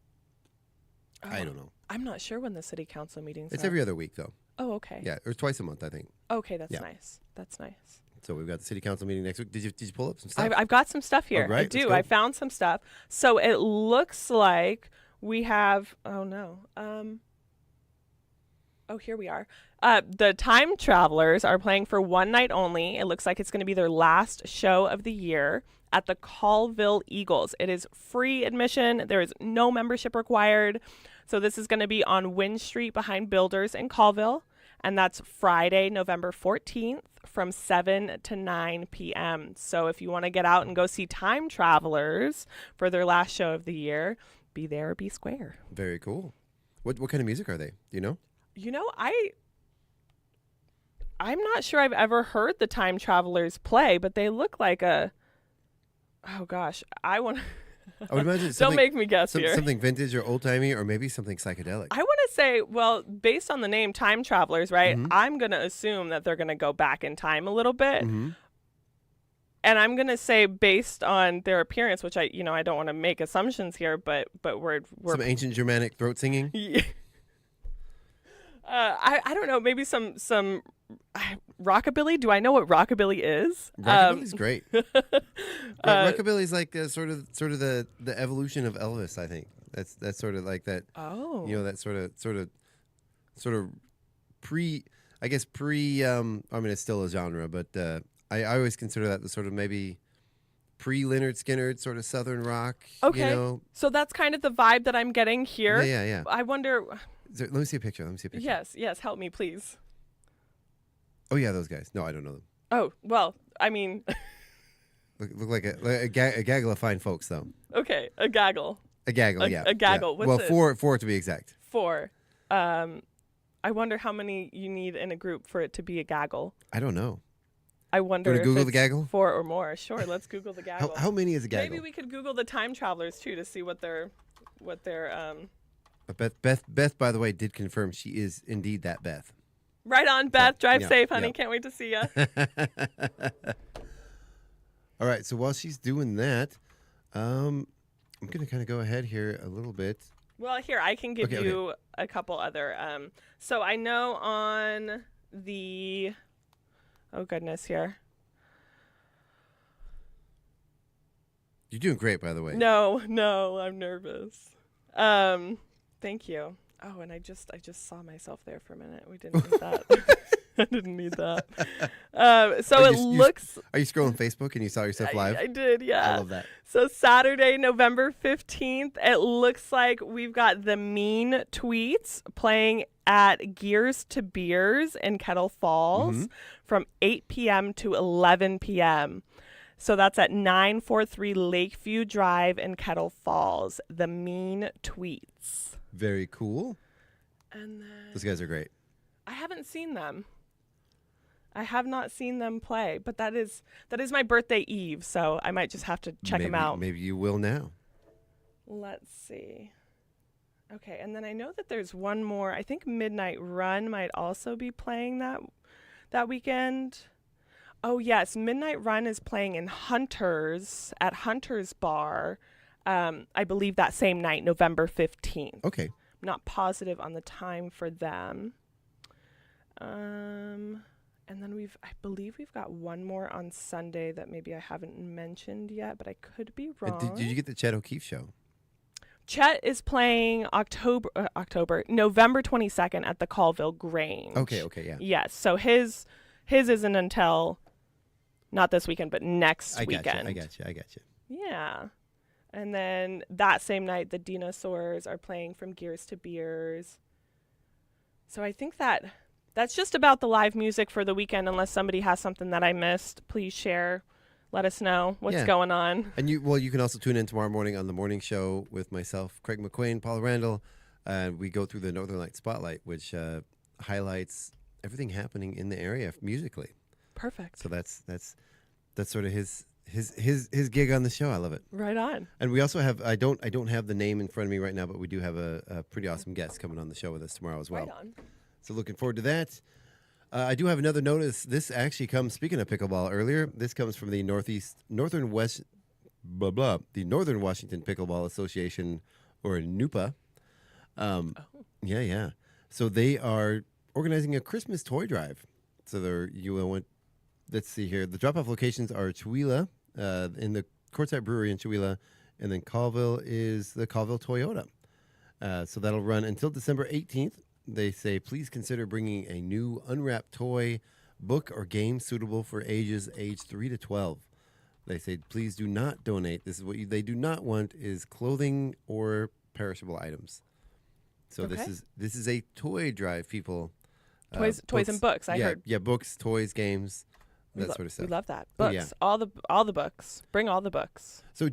I don't know. I'm not sure when the city council meetings It's are. every other week, though. Oh, okay. Yeah, or twice a month, I think. Okay, that's Yeah. nice. That's nice. So we've got the city council meeting next week. Did you pull up some stuff? I've got some stuff here. All right, I let's do. go. I found some stuff. So it looks like we have. Oh no. Oh, here we are. The Time Travelers are playing for one night only. It looks like it's going to be their last show of the year at the Colville Eagles. It is free admission. There is no membership required. So this is going to be on Wynn Street behind Builders in Colville. And that's Friday, November 14th from 7 to 9 p.m. So if you want to get out and go see Time Travelers for their last show of the year, be there or be square. Very cool. What kind of music are they? Do you know? I'm not sure I've ever heard the Time Travelers play, but they look like oh gosh, I would imagine don't make me guess here. Something vintage or old timey, or maybe something psychedelic. I want to say, well, based on the name Time Travelers, right? Mm-hmm. I'm going to assume that they're going to go back in time a little bit. Mm-hmm. And I'm going to say, based on their appearance, which I don't want to make assumptions here, but we're some ancient Germanic throat singing. Yeah. I don't know, maybe some rockabilly. Do I know what rockabilly is? Rockabilly's great. Rockabilly's like sort of the evolution of Elvis. I think that's sort of like that. Oh, that sort of pre. I mean, it's still a genre, but I always consider that the sort of maybe pre-Lynyrd Skynyrd sort of Southern rock. Okay, so that's kind of the vibe that I'm getting here. Yeah. I wonder. Let me see a picture. Yes, help me, please. Oh, yeah, those guys. No, I don't know them. Oh, well, I mean... look like a gaggle of fine folks, though. Okay, a gaggle. A gaggle, yeah. A gaggle. Yeah. What's four to be exact. 4. I wonder how many you need in a group for it to be a gaggle. I don't know. I wonder if Google it's the gaggle? 4 or more. Sure, let's Google the gaggle. How many is a gaggle? Maybe we could Google the Time Travelers, too, to see what their But Beth, by the way, did confirm she is indeed that Beth. Right on, Beth. Drive safe, honey. Yeah. Can't wait to see you. All right. So while she's doing that, I'm going to kind of go ahead here a little bit. Well, here, I can give you a couple other. So I know on the... Oh, goodness, here. You're doing great, by the way. No, I'm nervous. Thank you. Oh, and I just saw myself there for a minute. We didn't need that. I didn't need that. So it looks... Are you scrolling Facebook and you saw yourself live? I did, yeah. I love that. So Saturday, November 15th, it looks like we've got the Mean Tweets playing at Gears to Beers in Kettle Falls from 8 p.m. to 11 p.m. So that's at 943 Lakeview Drive in Kettle Falls. The Mean Tweets. Very cool. And then those guys are great. I haven't seen them. I have not seen them play, but that is my birthday eve, so I might just have to check them out. Maybe you will now. Let's see. Okay, and then I know that there's one more. I think Midnight Run might also be playing that weekend. Oh, yes. Midnight Run is playing in Hunter's at Hunter's Bar, I believe that same night, November 15th. Okay. I'm not positive on the time for them. And then I believe we've got one more on Sunday that maybe I haven't mentioned yet, but I could be wrong. Did you get the Chet O'Keefe show? Chet is playing November 22nd at the Colville Grange. Okay, yeah. Yes, so his isn't until not this weekend, but next weekend. I got you. Yeah. And then that same night, the dinosaurs are playing From Gears to Beers. So I think that's just about the live music for the weekend. Unless somebody has something that I missed, please share. Let us know what's going on. And you can also tune in tomorrow morning on the morning show with myself, Craig McQuain, Paul Randall, and we go through the Northern Light Spotlight, which highlights everything happening in the area musically. Perfect. So that's sort of his gig on the show. I love it. Right on. And we also have I don't have the name in front of me right now, but we do have a pretty awesome guest coming on the show with us tomorrow as well. Right on. So looking forward to that. I do have another notice. This actually comes, speaking of pickleball earlier, this comes from the Northern Washington Pickleball Association, or NUPA. Yeah. So they are organizing a Christmas toy drive. So let's see here. The drop-off locations are Chewelah, in the Quartzite Brewery in Chewelah, and then Colville is the Colville Toyota. So that'll run until December 18th. They say, please consider bringing a new unwrapped toy, book, or game suitable for age 3 to 12. They say, please do not donate. This is what they do not want is clothing or perishable items. So this is a toy drive, people. Toys and books. I heard. Yeah, books, toys, games, that sort of stuff. We love that. Books. All the books. Bring all the books. So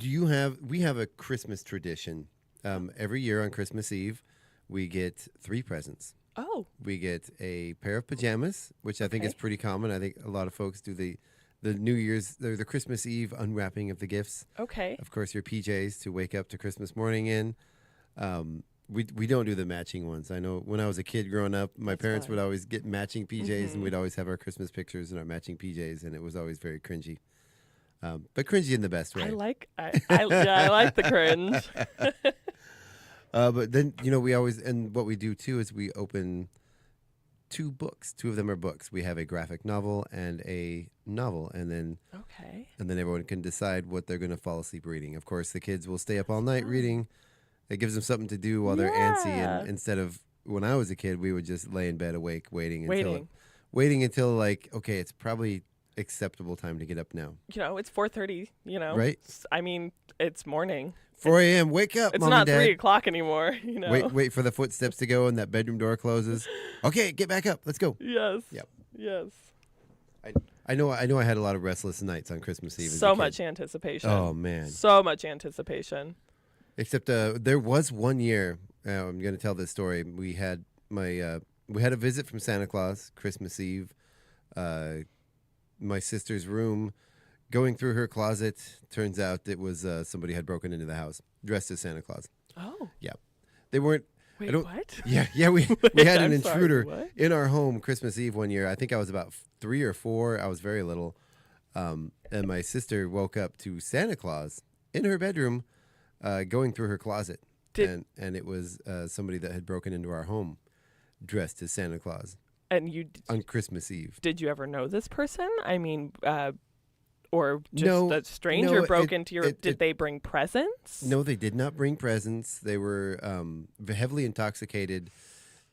we have a Christmas tradition. Every year on Christmas Eve, we get 3 presents. Oh. We get a pair of pajamas, which I think is pretty common. I think a lot of folks do the New Year's, the Christmas Eve unwrapping of the gifts. Okay. Of course, your PJs to wake up to Christmas morning in. We don't do the matching ones. I know when I was a kid growing up, my parents would always get matching PJs, and we'd always have our Christmas pictures and our matching PJs, and it was always very cringy. But cringy in the best way. I like the cringe. But then, we always, and what we do too is we open 2 books. 2 of them are books. We have a graphic novel and a novel, and then everyone can decide what they're going to fall asleep reading. Of course, the kids will stay up all night reading. It gives them something to do while they're antsy, and instead of when I was a kid, we would just lay in bed awake waiting until like, okay, it's probably acceptable time to get up now. It's 4:30. Right? I mean, it's morning. 4 a.m. Wake up, It's Mom not and Dad. 3 o'clock anymore. Wait for the footsteps to go and that bedroom door closes. Okay, get back up. Let's go. Yes. Yep. Yes. I know. I had a lot of restless nights on Christmas Eve. So much anticipation. Oh man. So much anticipation. Except there was one year. I'm going to tell this story. We had a visit from Santa Claus Christmas Eve. My sister's room. Going through her closet, turns out it was somebody had broken into the house dressed as Santa Claus. Oh. Yeah. They weren't. Wait, what? Yeah. We had an intruder sorry, in our home Christmas Eve one year. I think I was about 3 or 4. I was very little. And my sister woke up to Santa Claus in her bedroom going through her closet. And it was somebody that had broken into our home dressed as Santa Claus. And on Christmas Eve. Did you ever know this person? I mean, or just a stranger broke into your... Did they bring presents? No, they did not bring presents. They were heavily intoxicated.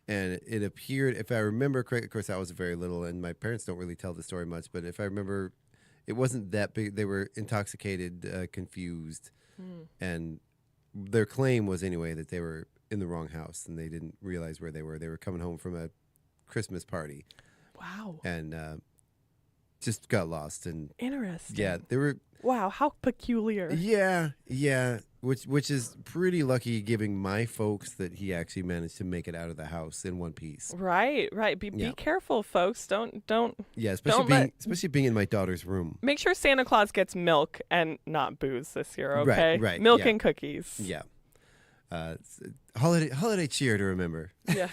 And it appeared, if I remember correctly, of course, I was very little, and my parents don't really tell the story much, but if I remember, it wasn't that big. They were intoxicated, confused. And their claim was, anyway, that they were in the wrong house, and they didn't realize where they were. They were coming home from a Christmas party. Wow. And just got lost. And interesting. Yeah, they were. Wow, how peculiar. Yeah. Which is pretty lucky, giving my folks that he actually managed to make it out of the house in one piece. Right. Be careful, folks. Don't. Yeah, especially being in my daughter's room. Make sure Santa Claus gets milk and not booze this year. Okay. Right. Milk and cookies. Yeah. Holiday cheer to remember. Yeah.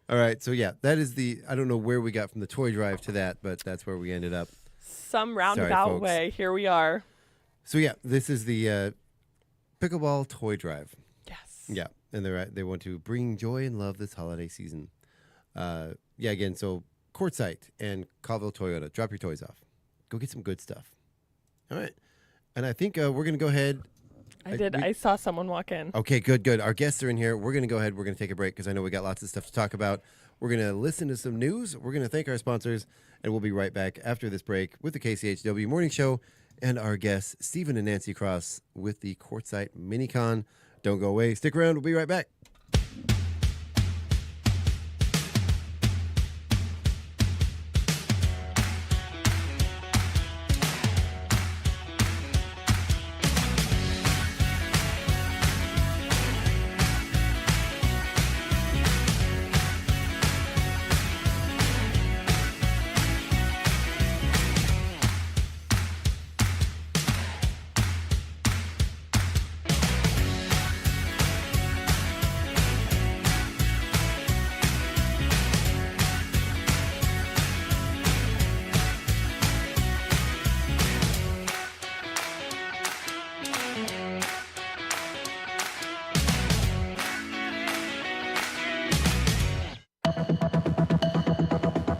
All right, so that is I don't know where we got from the toy drive to that, but that's where we ended up. Some roundabout way. Here we are. So this is the pickleball toy drive. Yes. Yeah, and they want to bring joy and love this holiday season. Again, so Quartzite and Colville Toyota, drop your toys off. Go get some good stuff. All right, and I think we're going to go ahead. I saw someone walk in. Okay, good. Our guests are in here. We're going to go ahead. We're going to take a break because I know we got lots of stuff to talk about. We're going to listen to some news. We're going to thank our sponsors, and we'll be right back after this break with the KCHW Morning Show. and our guests, Stephen and Nancy Cross, with the Quartzite Minicon. Don't go away. Stick around. We'll be right back.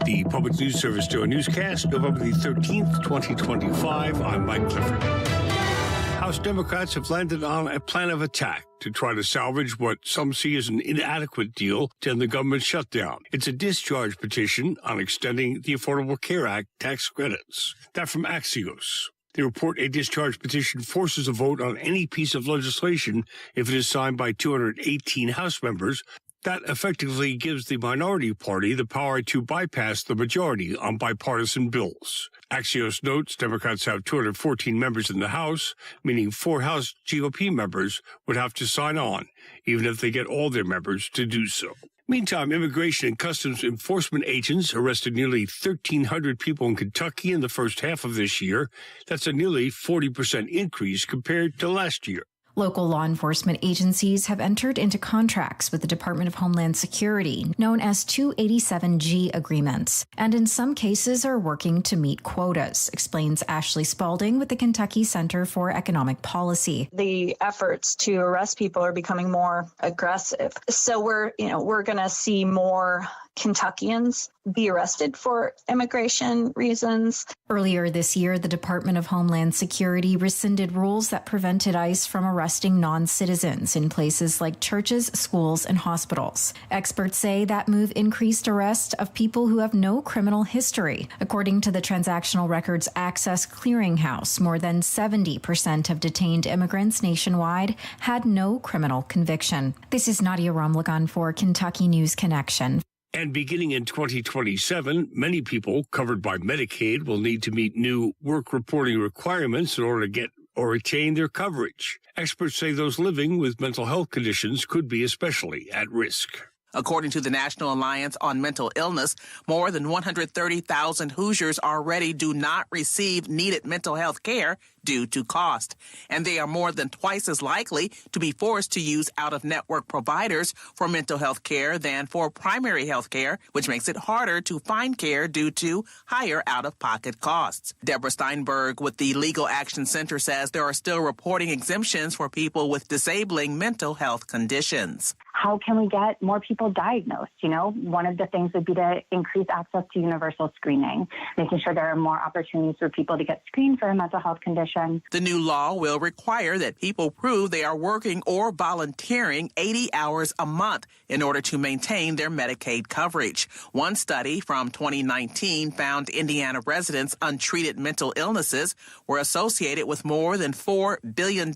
The Public News Service Joe newscast, November the 13th, 2025. I'm Mike Clifford. House Democrats have landed on a plan of attack to try to salvage what some see as an inadequate deal to end the government shutdown. It's a discharge petition on extending the Affordable Care Act tax credits. That from Axios. They report a discharge petition forces a vote on any piece of legislation if it is signed by 218 House members. That effectively gives the minority party the power to bypass the majority on bipartisan bills. Axios notes Democrats have 214 members in the House, meaning 4 House GOP members would have to sign on, even if they get all their members to do so. Meantime, Immigration and Customs Enforcement agents arrested nearly 1,300 people in Kentucky in the first half of this year. That's a nearly 40% increase compared to last year. Local law enforcement agencies have entered into contracts with the Department of Homeland Security, known as 287G agreements, and in some cases are working to meet quotas, explains Ashley Spalding with the Kentucky Center for Economic Policy. The efforts to arrest people are becoming more aggressive. So we're going to see more Kentuckians be arrested for immigration reasons. Earlier this year, the Department of Homeland Security rescinded rules that prevented ICE from arresting non-citizens in places like churches, schools, and hospitals. Experts say that move increased arrest of people who have no criminal history. According to the Transactional Records Access Clearinghouse, more than 70% of detained immigrants nationwide had no criminal conviction. This is Nadia Ramlagan for Kentucky News Connection. And beginning in 2027, many people covered by Medicaid will need to meet new work reporting requirements in order to get or retain their coverage. Experts say those living with mental health conditions could be especially at risk. According to the National Alliance on Mental Illness, more than 130,000 Hoosiers already do not receive needed mental health care due to cost. And they are more than twice as likely to be forced to use out-of-network providers for mental health care than for primary health care, which makes it harder to find care due to higher out-of-pocket costs. Deborah Steinberg with the Legal Action Center says there are still reporting exemptions for people with disabling mental health conditions. How can we get more people diagnosed? One of the things would be to increase access to universal screening, making sure there are more opportunities for people to get screened for a mental health condition. The new law will require that people prove they are working or volunteering 80 hours a month in order to maintain their Medicaid coverage. One study from 2019 found Indiana residents' untreated mental illnesses were associated with more than $4 billion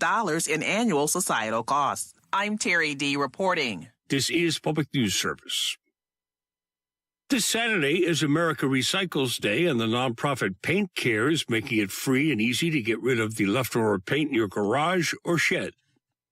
in annual societal costs. I'm Terry D. reporting. This is Public News Service. This Saturday is America Recycles Day, and the nonprofit Paint Care is making it free and easy to get rid of the leftover paint in your garage or shed.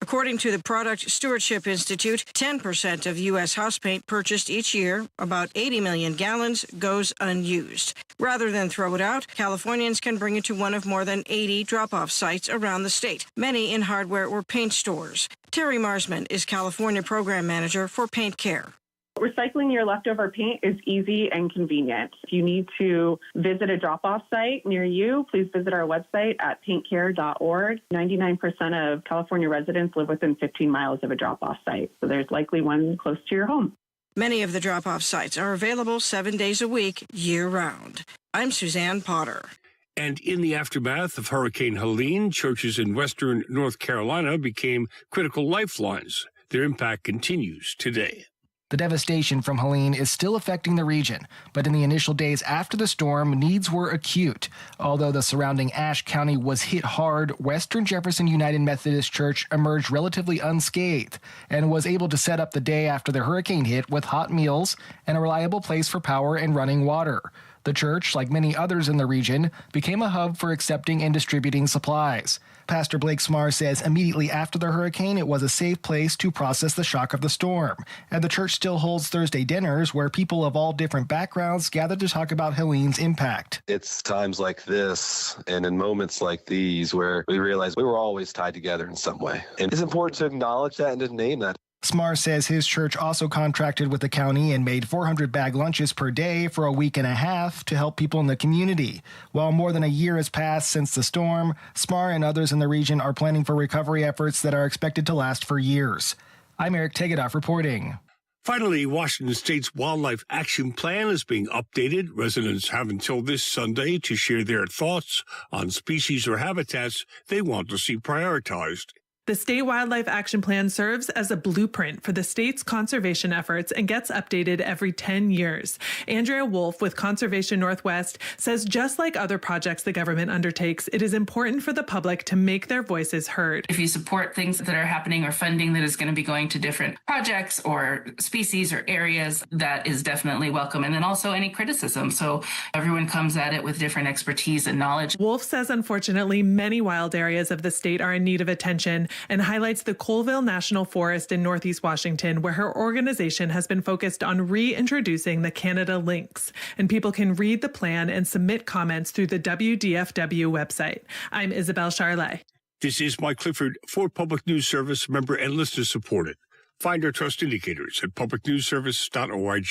According to the Product Stewardship Institute, 10% of U.S. house paint purchased each year, about 80 million gallons, goes unused. Rather than throw it out, Californians can bring it to one of more than 80 drop-off sites around the state, many in hardware or paint stores. Terry Marsman is California Program Manager for Paint Care. Recycling your leftover paint is easy and convenient. If you need to visit a drop-off site near you, please visit our website at paintcare.org. 99% of California residents live within 15 miles of a drop-off site, so there's likely one close to your home. Many of the drop-off sites are available 7 days a week, year-round. I'm Suzanne Potter. And in the aftermath of Hurricane Helene, churches in western North Carolina became critical lifelines. Their impact continues today. The devastation from Helene is still affecting the region, but in the initial days after the storm, needs were acute. Although the surrounding Ashe County was hit hard, Western Jefferson United Methodist Church emerged relatively unscathed and was able to set up the day after the hurricane hit with hot meals and a reliable place for power and running water. The church, like many others in the region, became a hub for accepting and distributing supplies. Pastor Blake Smar says immediately after the hurricane, it was a safe place to process the shock of the storm. And the church still holds Thursday dinners where people of all different backgrounds gather to talk about Helene's impact. It's times like this and in moments like these where we realize we were always tied together in some way. And it's important to acknowledge that and to name that. Smar says his church also contracted with the county and made 400 bag lunches per day for a week and a half to help people in the community. While more than a year has passed since the storm, Smar and others in the region are planning for recovery efforts that are expected to last for years. I'm Eric Tegedoff reporting. Finally, Washington State's Wildlife Action Plan is being updated. Residents have until this Sunday to share their thoughts on species or habitats they want to see prioritized. The State Wildlife Action Plan serves as a blueprint for the state's conservation efforts and gets updated every 10 years. Andrea Wolf with Conservation Northwest says just like other projects the government undertakes, it is important for the public to make their voices heard. If you support things that are happening or funding that is going to be going to different projects or species or areas, that is definitely welcome. And then also any criticism. So everyone comes at it with different expertise and knowledge. Wolf says, unfortunately, many wild areas of the state are in need of attention, and highlights the Colville National Forest in Northeast Washington, where her organization has been focused on reintroducing the Canada lynx. And people can read the plan and submit comments through the WDFW website. I'm Isabel Charlet. This is Mike Clifford for Public News Service, member and listener supported. Find our trust indicators at publicnewsservice.org.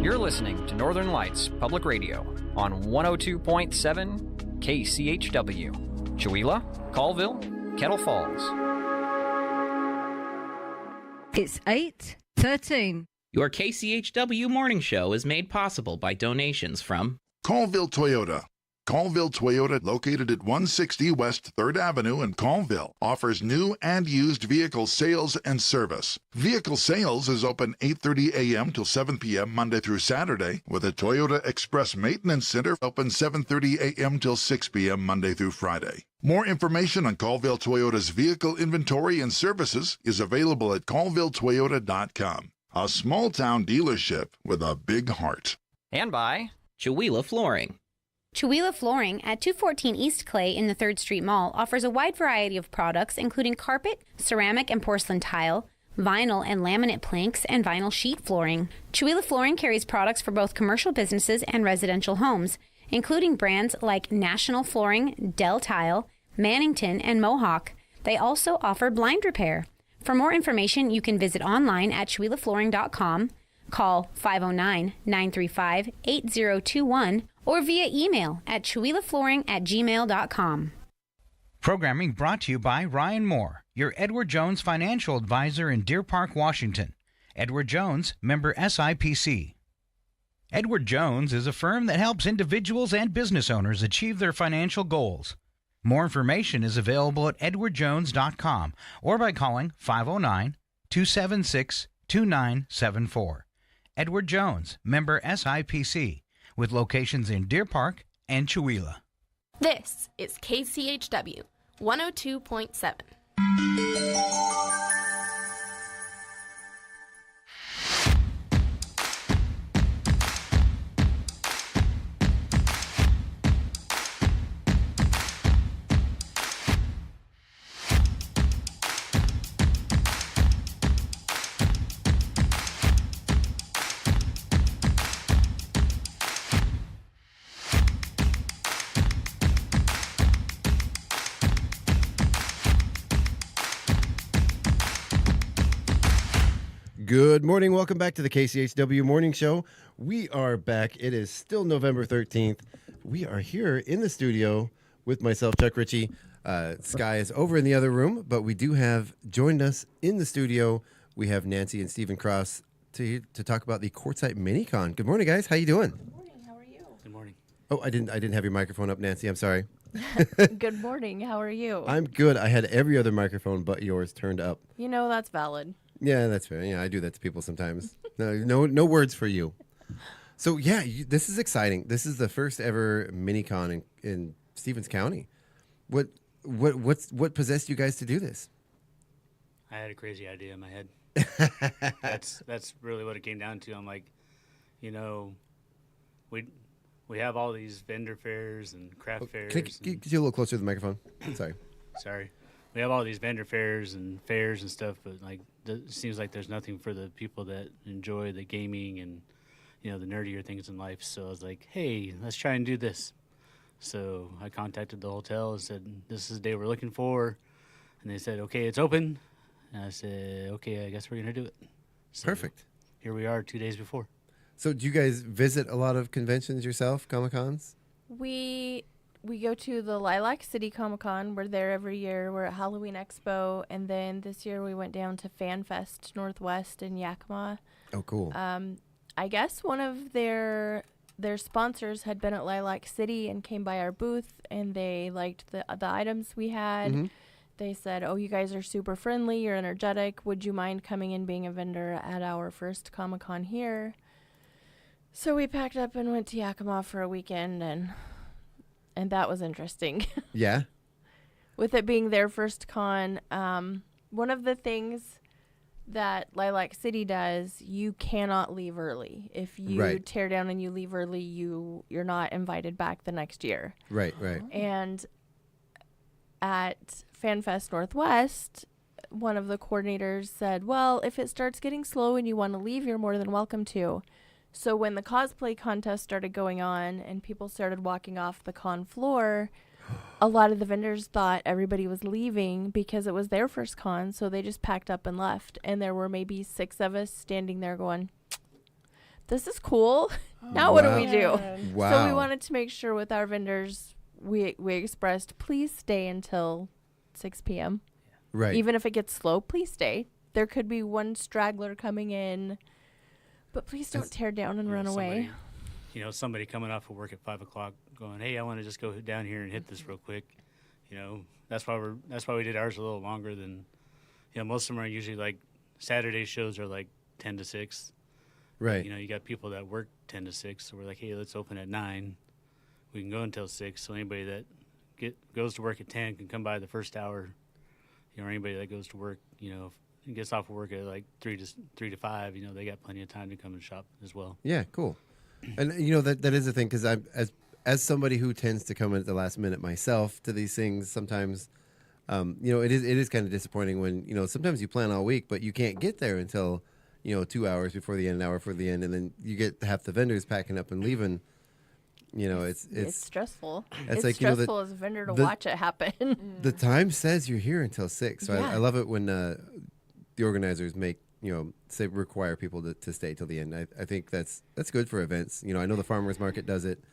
You're listening to Northern Lights Public Radio on 102.7 KCHW. Chewelah, Colville, Kettle Falls. It's 8:13. Your KCHW Morning Show is made possible by donations from Colville Toyota. Colville Toyota, located at 160 West 3rd Avenue in Colville, offers new and used vehicle sales and service. Vehicle sales is open 8:30 a.m. till 7 p.m. Monday through Saturday, with a Toyota Express Maintenance Center open 7:30 a.m. till 6 p.m. Monday through Friday. More information on Colville Toyota's vehicle inventory and services is available at colvilletoyota.com. A small-town dealership with a big heart. And by Chewelah Flooring. Chewelah Flooring at 214 East Clay in the 3rd Street Mall offers a wide variety of products, including carpet, ceramic and porcelain tile, vinyl and laminate planks, and vinyl sheet flooring. Chewelah Flooring carries products for both commercial businesses and residential homes, including brands like National Flooring, Dell Tile, Mannington, and Mohawk. They also offer blind repair. For more information, you can visit online at ChewelahFlooring.com, call 509-935-8021, or via email at ChewelahFlooring@gmail.com. Programming brought to you by Ryan Moore, your Edward Jones financial advisor in Deer Park, Washington. Edward Jones, member SIPC. Edward Jones is a firm that helps individuals and business owners achieve their financial goals. More information is available at edwardjones.com or by calling 509-276-2974. Edward Jones, member SIPC, with locations in Deer Park and Chewelah. This is KCHW 102.7. Good morning. Welcome back to the KCHW Morning Show. We are back. It is still November 13th. We are here in the studio with myself, Chuck Ritchie. Sky is over in the other room, but we do have joined us in the studio. We have Nancy and Stephen Cross to talk about the Quartzite Minicon. Good morning, guys. How you doing? Good morning. How are you? Good morning. Oh, I didn't have your microphone up, Nancy. I'm sorry. Good morning. How are you? I'm good. I had every other microphone but yours turned up. You know, that's valid. Yeah, that's fair. Yeah, I do that to people sometimes. No words for you. So yeah, this is exciting. This is the first ever mini-con in Stevens County. What possessed you guys to do this? I had a crazy idea in my head. That's really what it came down to. I'm like, you know, we have all these vendor fairs and craft fairs. Can I get you a little closer to the microphone? Sorry. We have all these vendor fairs and stuff, but like it seems like there's nothing for the people that enjoy the gaming and, you know, the nerdier things in life. So I was like, hey, let's try and do this. So I contacted the hotel and said, this is the day we're looking for. And they said, okay, it's open. And I said, okay, I guess we're going to do it. So Perfect. Here we are 2 days before. So do you guys visit a lot of conventions yourself, Comic-Cons? We go to the Lilac City Comic-Con. We're there every year. We're at Halloween Expo. And then this year we went down to Fan Fest Northwest in Yakima. Oh, cool. I guess one of their sponsors had been at Lilac City and came by our booth, and they liked the items we had. Mm-hmm. They said, oh, you guys are super friendly. You're energetic. Would you mind coming and being a vendor at our first Comic-Con here? So we packed up and went to Yakima for a weekend, and that was interesting. Yeah? With it being their first con, one of the things that Lilac City does, you cannot leave early. If you tear down and you leave early, you're not invited back the next year. Right. And at FanFest Northwest, one of the coordinators said, well, if it starts getting slow and you want to leave, you're more than welcome to. So when the cosplay contest started going on and people started walking off the con floor, a lot of the vendors thought everybody was leaving because it was their first con, so they just packed up and left. And there were maybe 6 of us standing there going, this is cool. Now what do we do? Wow. So we wanted to make sure with our vendors, we expressed, please stay until 6 p.m. Right. Even if it gets slow, please stay. There could be one straggler coming in, but please don't tear down and run away. Somebody coming off of work at 5 o'clock going, hey, I want to just go down here and hit this real quick. That's why we did ours a little longer than, most of them are usually like Saturday shows are like 10 to 6. Right. You got people that work 10 to 6. So we're like, hey, let's open at 9. We can go until 6. So anybody that goes to work at 10 can come by the first hour, or anybody that goes to work, and gets off of work at like 3 to 5, they got plenty of time to come and shop as well. Yeah, cool. And that is the thing, because I'm as somebody who tends to come in at the last minute myself to these things, sometimes it is kind of disappointing when sometimes you plan all week but you can't get there until 2 hours before the end, an hour before the end, and then you get half the vendors packing up and leaving. It's stressful. It's like, stressful as a vendor to watch it happen. The time says you're here until 6, so I love it when the organizers make require people to stay till the end. I think that's good for events. I know the farmers market does it.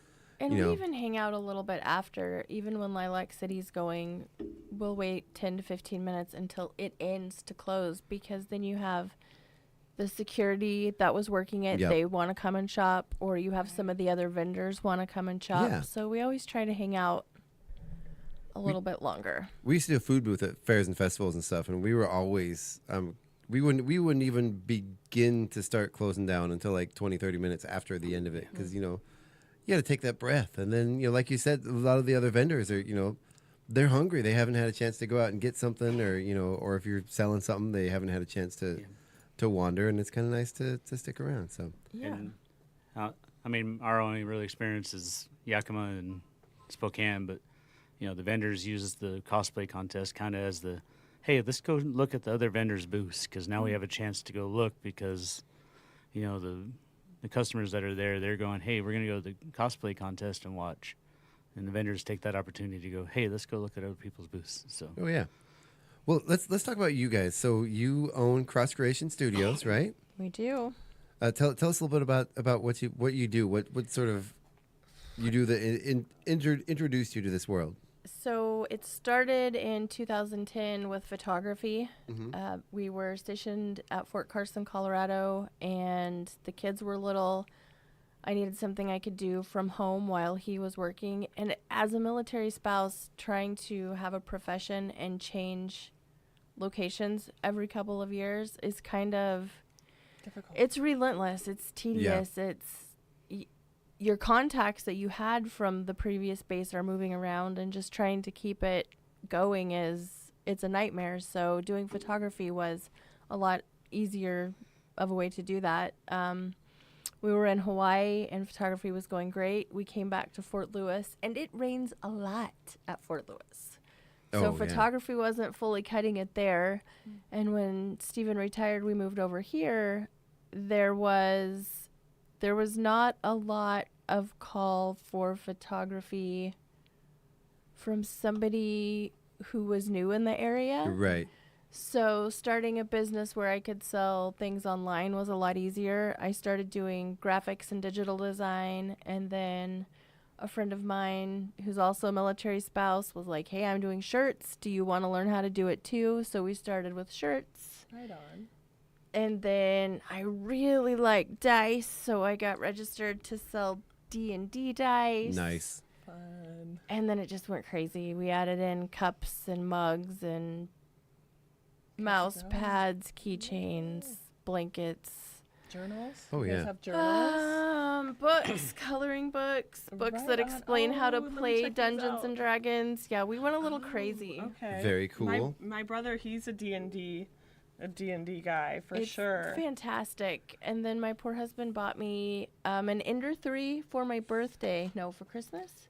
And we even hang out a little bit after. Even when Lilac City's going, we'll wait 10 to 15 minutes until it ends to close, because then you have the security that was working it. They want to come and shop, or you have some of the other vendors want to come and shop. Yeah. So we always try to hang out a little bit longer. We used to do a food booth at fairs and festivals and stuff, and we were always we wouldn't even begin to start closing down until like 20-30 minutes after the end of it, because you got to take that breath. And then like you said, a lot of the other vendors are they're hungry. They haven't had a chance to go out and get something, or or if you're selling something, they haven't had a chance to wander, and it's kind of nice to stick around. So And, our only real experience is Yakima and Spokane, but the vendors use the cosplay contest kind of as the, hey, let's go look at the other vendors' booths, because now we have a chance to go look, because the customers that are there, they're going, hey, we're going to go to the cosplay contest and watch, and the vendors take that opportunity to go, hey, let's go look at other people's booths. So well, let's talk about you guys. So you own Cross Creation Studios, right? We do. Tell us a little bit about what you do. What sort of you do that introduced you to this world? So it started in 2010 with photography. Mm-hmm. We were stationed at Fort Carson, Colorado, and the kids were little. I needed something I could do from home while he was working. And as a military spouse, trying to have a profession and change locations every couple of years is kind of difficult. It's relentless. It's tedious. Your contacts that you had from the previous base are moving around, and just trying to keep it going it's a nightmare. So doing photography was a lot easier of a way to do that. We were in Hawaii and photography was going great. We came back to Fort Lewis, and it rains a lot at Fort Lewis. So photography wasn't fully cutting it there. And when Stephen retired, we moved over here. There was not a lot of call for photography from somebody who was new in the area. Right. So starting a business where I could sell things online was a lot easier. I started doing graphics and digital design, and then a friend of mine who's also a military spouse was like, hey, I'm doing shirts. Do you want to learn how to do it too? So we started with shirts. Right on. And then I really liked dice, so I got registered to sell D&D dice. Nice. Fun. And then it just went crazy. We added in cups and mugs and mouse pads, keychains, blankets. Journals? Oh, You guys yeah. have journals? Books, coloring books that Right on. explain how to Oh, let me play check these Dungeons out. and Dragons. Yeah, we went a little crazy. Okay. Very cool. My brother, he's a D&D guy for It's sure. fantastic. And then my poor husband bought me an Ender 3 for my birthday. No, for Christmas?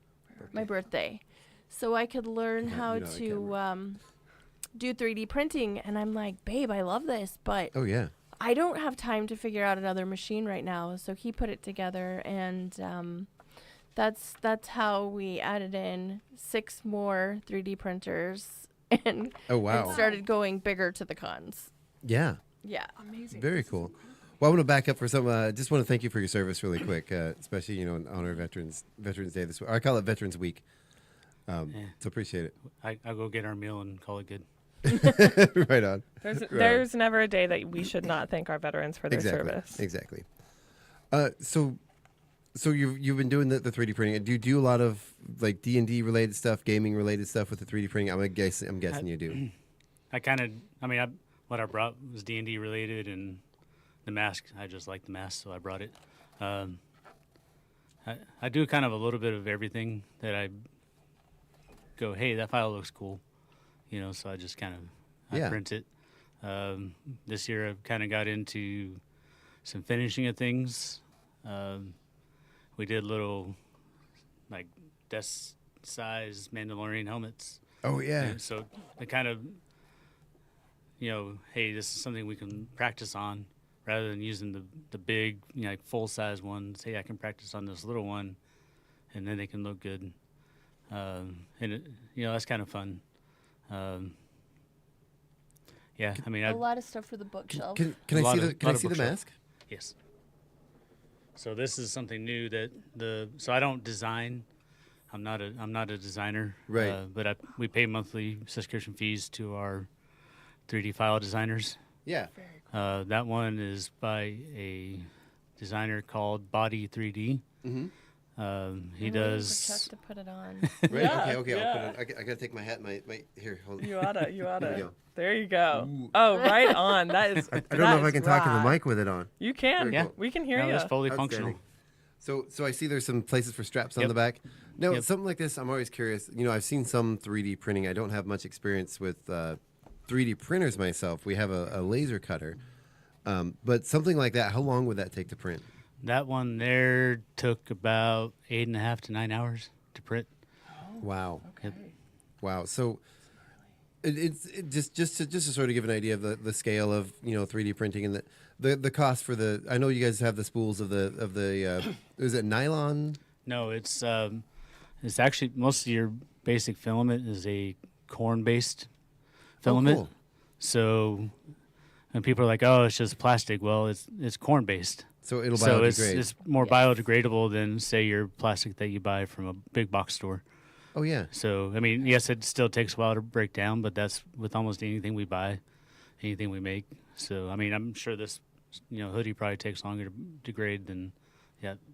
My birthday. So I could learn how to do 3D printing. And I'm like, babe, I love this, but Oh, yeah. I don't have time to figure out another machine right now. So he put it together, and that's how we added in 6 more 3D printers and, Oh, wow. and started going bigger to the cons. Yeah. Yeah. Amazing. Very cool. Well, I want to back up for some. Just want to thank you for your service really quick, especially in honor of Veterans Day this week. I call it Veterans Week. So appreciate it. I'll go get our meal and call it good. Right on. There's never a day that we should not thank our veterans for their service. Exactly. So you've been doing the 3D printing. Do you do a lot of like D&D related stuff, gaming related stuff with the 3D printing? I'm guessing you do. What I brought was D&D related, and the mask. I just like the mask, so I brought it. I do kind of a little bit of everything that I go, hey, that file looks cool. So I just kind of print it. This year I've kind of got into some finishing of things. We did little, like, desk size Mandalorian helmets. Oh, yeah. And so I kind of, hey, this is something we can practice on rather than using the big, like full size ones. Hey, I can practice on this little one, and then they can look good. And that's kind of fun. A lot of stuff for the bookshelf. Can I see the mask? Yes. So this is something new that so I don't design. I'm not a designer. Right. But we pay monthly subscription fees to our 3D file designers. Yeah. That one is by a designer called Body 3D. Mm-hmm. He does. Chuck to put it on. Right. Yeah, Okay. yeah. I'll put it. I gotta take my hat. My here. Hold on. You oughta. There we go. There you go. Ooh. Oh, right on. That is. I don't know if I can talk to the mic with it on. You can. Very cool. We can hear you. It's fully functional. So I see there's some places for straps on the back. Now, something like this, I'm always curious. I've seen some 3D printing. I don't have much experience with 3D printers myself. We have a laser cutter. But something like that, how long would that take to print? That one there took about 8.5 to 9 hours to print. Wow. Yep. Wow. So it's just to sort of give an idea of the scale of 3D printing and the cost for the. I know you guys have the spools of the is it nylon? No, it's actually most of your basic filament is a corn based filament. Oh, cool. So and people are like, oh, it's just plastic. Well, it's corn based. So it'll biodegrade. It's more biodegradable than, say, your plastic that you buy from a big box store. Oh, yeah. So, yes, it still takes a while to break down, but that's with almost anything we buy, anything we make. So, I'm sure this, hoodie probably takes longer to degrade than,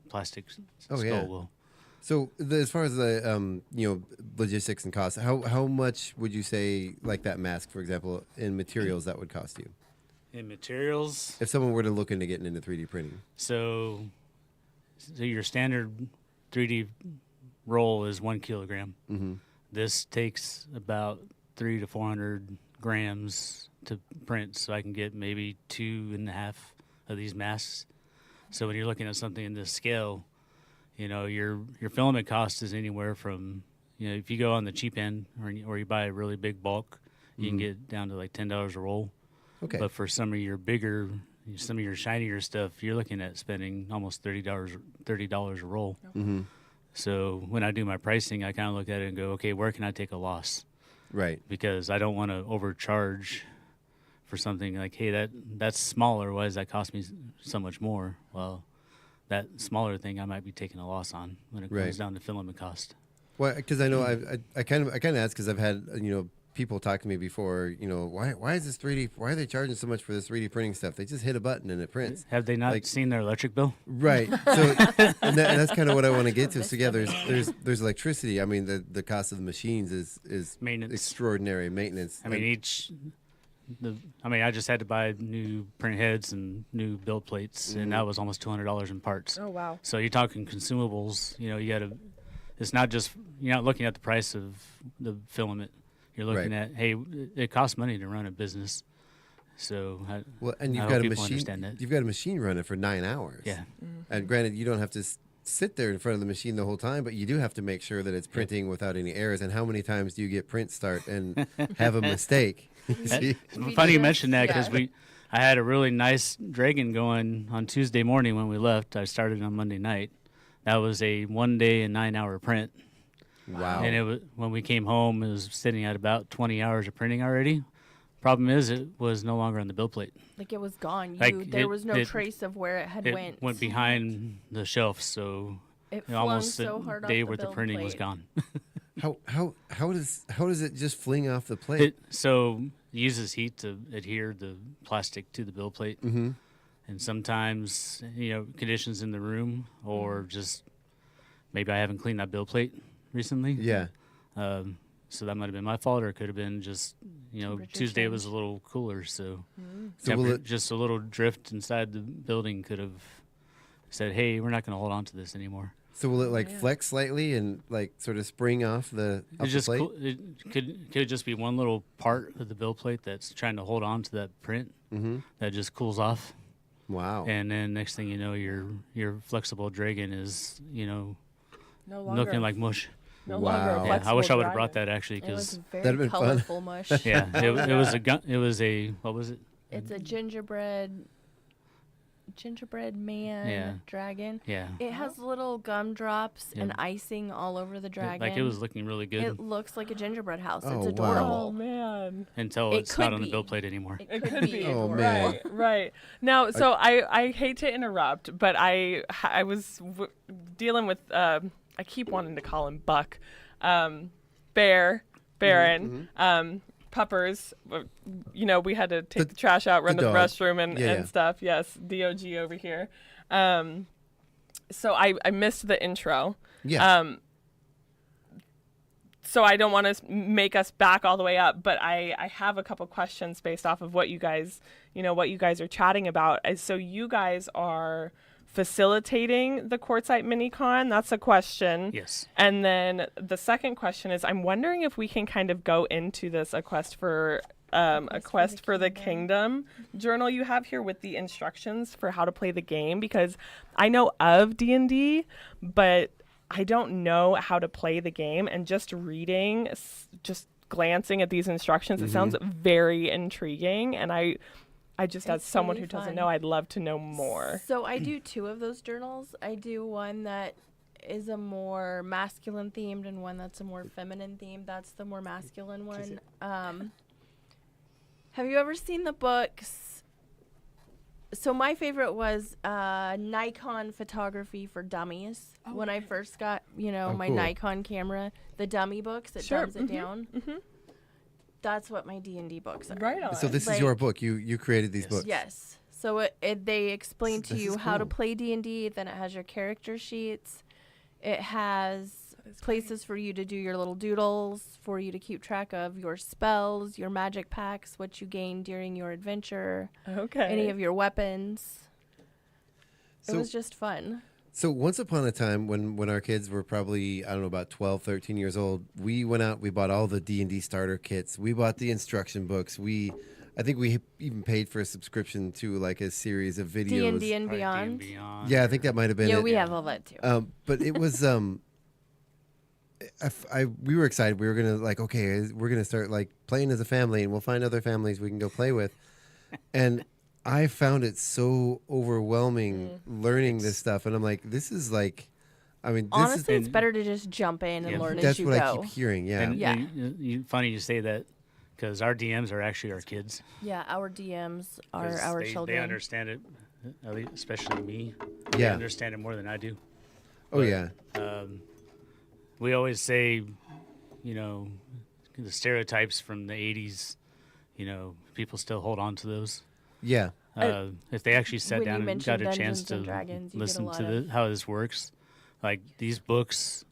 plastic skull will. So as far as the logistics and costs, how much would you say, like that mask, for example, in materials that would cost you? In materials, If someone were to look into getting into 3D printing. so your standard 3D roll is 1 kilogram. Mm-hmm. This takes about 300 to 400 grams to print, so I can get maybe 2.5 of these masks. So when you're looking at something in this scale, your filament cost is anywhere from, if you go on the cheap end or you buy a really big bulk, you can get down to like $10 a roll. Okay. But for some of your bigger, some of your shinier stuff, you're looking at spending almost $30 a roll. Mm-hmm. So when I do my pricing, I kind of look at it and go, okay, where can I take a loss? Right. Because I don't want to overcharge for something like, hey, that's smaller. Why does that cost me so much more? Well, that smaller thing I might be taking a loss on when it comes down to filament cost. Well, because I know I kind of asked because I've had people talk to me before. Why is this 3D? Why are they charging so much for this 3D printing stuff? They just hit a button and it prints. Have they not seen their electric bill? Right. So and that's kind of what I want to get to. So yeah, there's electricity. I mean, the cost of the machines is maintenance. Extraordinary maintenance. I mean, I just had to buy new print heads and new build plates, and that was almost $200 in parts. Oh, wow. So you're talking consumables. You got to. It's not just, you're not looking at the price of the filament. You're looking at, hey, it costs money to run a business. So you've got a machine. You've got a machine running for 9 hours. Yeah. Mm-hmm. And granted, you don't have to sit there in front of the machine the whole time, but you do have to make sure that it's printing without any errors. And how many times do you get print start and have a mistake? Funny you mentioned that because I had a really nice Dragon going on Tuesday morning when we left. I started on Monday night. That was a 1 day and 9 hour print. Wow. And it was, when we came home, it was sitting at about 20 hours of printing already. Problem is, it was no longer on the build plate. Like it was gone. There was no trace of where it had It went behind the shelf, so almost so hard a day off the worth of build printing plate. was gone. How does it just fling off the plate? So it uses heat to adhere the plastic to the build plate. Mm-hmm. And sometimes, conditions in the room or just maybe I haven't cleaned that build plate recently. Yeah. So that might have been my fault, or it could have been just, Tuesday change. was a little cooler. So, So just a little drift inside the building could have said, hey, we're not going to hold on to this anymore. So will it flex slightly and sort of spring off the plate? It could just be one little part of the build plate that's trying to hold on to that print that just cools off. Wow. And then next thing you know, your flexible Dragon is, No longer looking like mush. No longer a I wish I would have flexible brought Dragon. that actually, It because was very colorful mush. Yeah, it was a gun. It was a, what was it? It's a gingerbread man dragon. Yeah. It has little gumdrops and icing all over the dragon. Like it was looking really good. It looks like a gingerbread house. Oh, It's wow. adorable. Oh, man. Until It it's not could on the be. build plate anymore. It could be. Oh, man. Right. Now, so I hate to interrupt, but I was dealing with, I keep wanting to call him Buck, Baron, Puppers. We had to take the trash out, run to the dog. restroom and Yeah. stuff. Yes, DOG over here. So I missed the intro. Yeah. So I don't want to make us back all the way up, but I have a couple questions based off of what you guys are chatting about. So you guys are facilitating the Quartzite MiniCon? That's a question. Yes. And then the second question is, I'm wondering if we can kind of go into this A Quest for the Kingdom journal you have here with the instructions for how to play the game, because I know of D&D, but I don't know how to play the game, and just reading, just glancing at these instructions, it sounds very intriguing, and I just, as someone who doesn't know, I'd love to know more. So I do 2 of those journals. I do one that is a more masculine themed and one that's a more feminine themed. That's the more masculine one. Have you ever seen the books? So my favorite was Nikon Photography for Dummies. When I first got, my cool. Nikon camera, the dummy books that Sure. dumbs it down. That's what my D&D books are. Right on. So this is your book. You created these books. Yes. So they explain to This you is how to cool. play D&D. Then it has your character sheets. It has places for you to do your little doodles, for you to keep track of your spells, your magic packs, what you gain during your adventure, any of your weapons. It was just fun. So once upon a time when our kids were probably, I don't know, about 12, 13 years old, we went out, we bought all the D&D starter kits. We bought the instruction books. I think we even paid for a subscription to like a series of videos. D&D and Beyond. Yeah, I think that might have been it. Yeah, we have all that too. But it was, we were excited. We were going to like, okay, we're going to start like playing as a family and we'll find other families we can go play with. And I found it so overwhelming learning this stuff. And I'm like, this is like, I mean, honestly, it's better to just jump in and learn as you go. That's what I keep hearing, yeah. And funny you say that because our DMs are actually our kids. Yeah, our DMs are our children. They understand it, especially me. Yeah. They understand it more than I do. Oh, yeah. We always say, the stereotypes from the 80s, people still hold on to those. Yeah. If they actually sat when down you and got a mentioned chance to Dungeons and Dragons, you listen get a to lot of- how this works, like these books,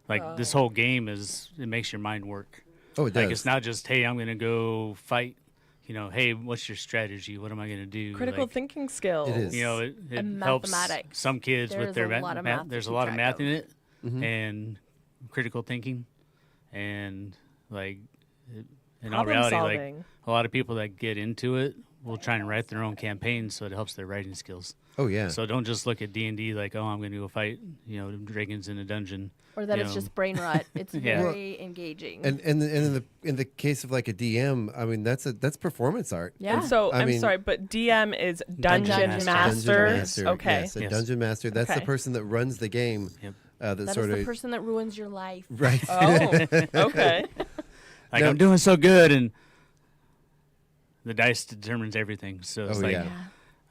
like this whole game it makes your mind work. Oh, it Like does. it's not just, hey, I'm going to go fight. Hey, what's your strategy? What am I going to do? Critical thinking skills. It is. It And helps mathematics. some kids with their There's a lot of math to There's a keep lot of track math in of. it, and critical thinking, and in all Problem reality, solving. like a lot of people that get into it will try and write their own campaigns, so it helps their writing skills. Oh, yeah. So don't just look at D&D like, oh, I'm going to go fight, dragons in a dungeon. Or that it's just brain rot. It's Yeah. very engaging. And in the case of like a DM, I mean that's performance art. Yeah. And so I I'm mean- sorry, but DM is Dungeon Master. Master. Dungeon Master. Okay. Yes, a Dungeon Master. That's the Okay. person that runs the game. Yep. That That is sort the of person that ruins your life. right. Oh, okay. Like, Now- I'm doing so good, and the dice determines everything. So it's Oh, like, yeah.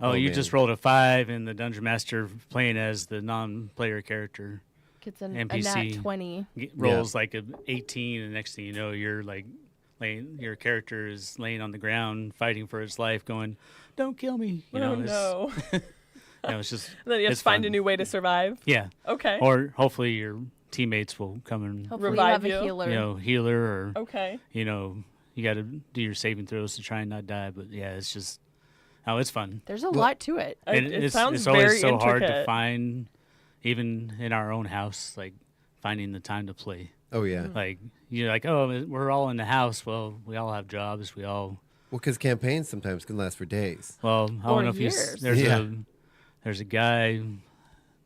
oh, Oh, you man. just rolled a 5, and the Dungeon Master playing as the non-player character Gets a NPC nat 20. rolls like a 18, and next thing you know, you're like your character is laying on the ground fighting for its life, going, "Don't kill me!" No. It's just And then you have it's to find fun. a new way to survive. Yeah. Okay. Or hopefully your teammates will come and Hopefully Revive you have you. a healer. healer, or Okay. you got to do your saving throws to try and not die. But yeah, it's just it's fun. There's a lot to it. And It sounds it's always very so hard to intricate. find, even in our own house, like finding the time to play. Oh yeah. Like you're like, oh, we're all in the house. Well, we all have jobs. We all Well, because campaigns sometimes can last for days. well. I Or don't know if years. there's a guy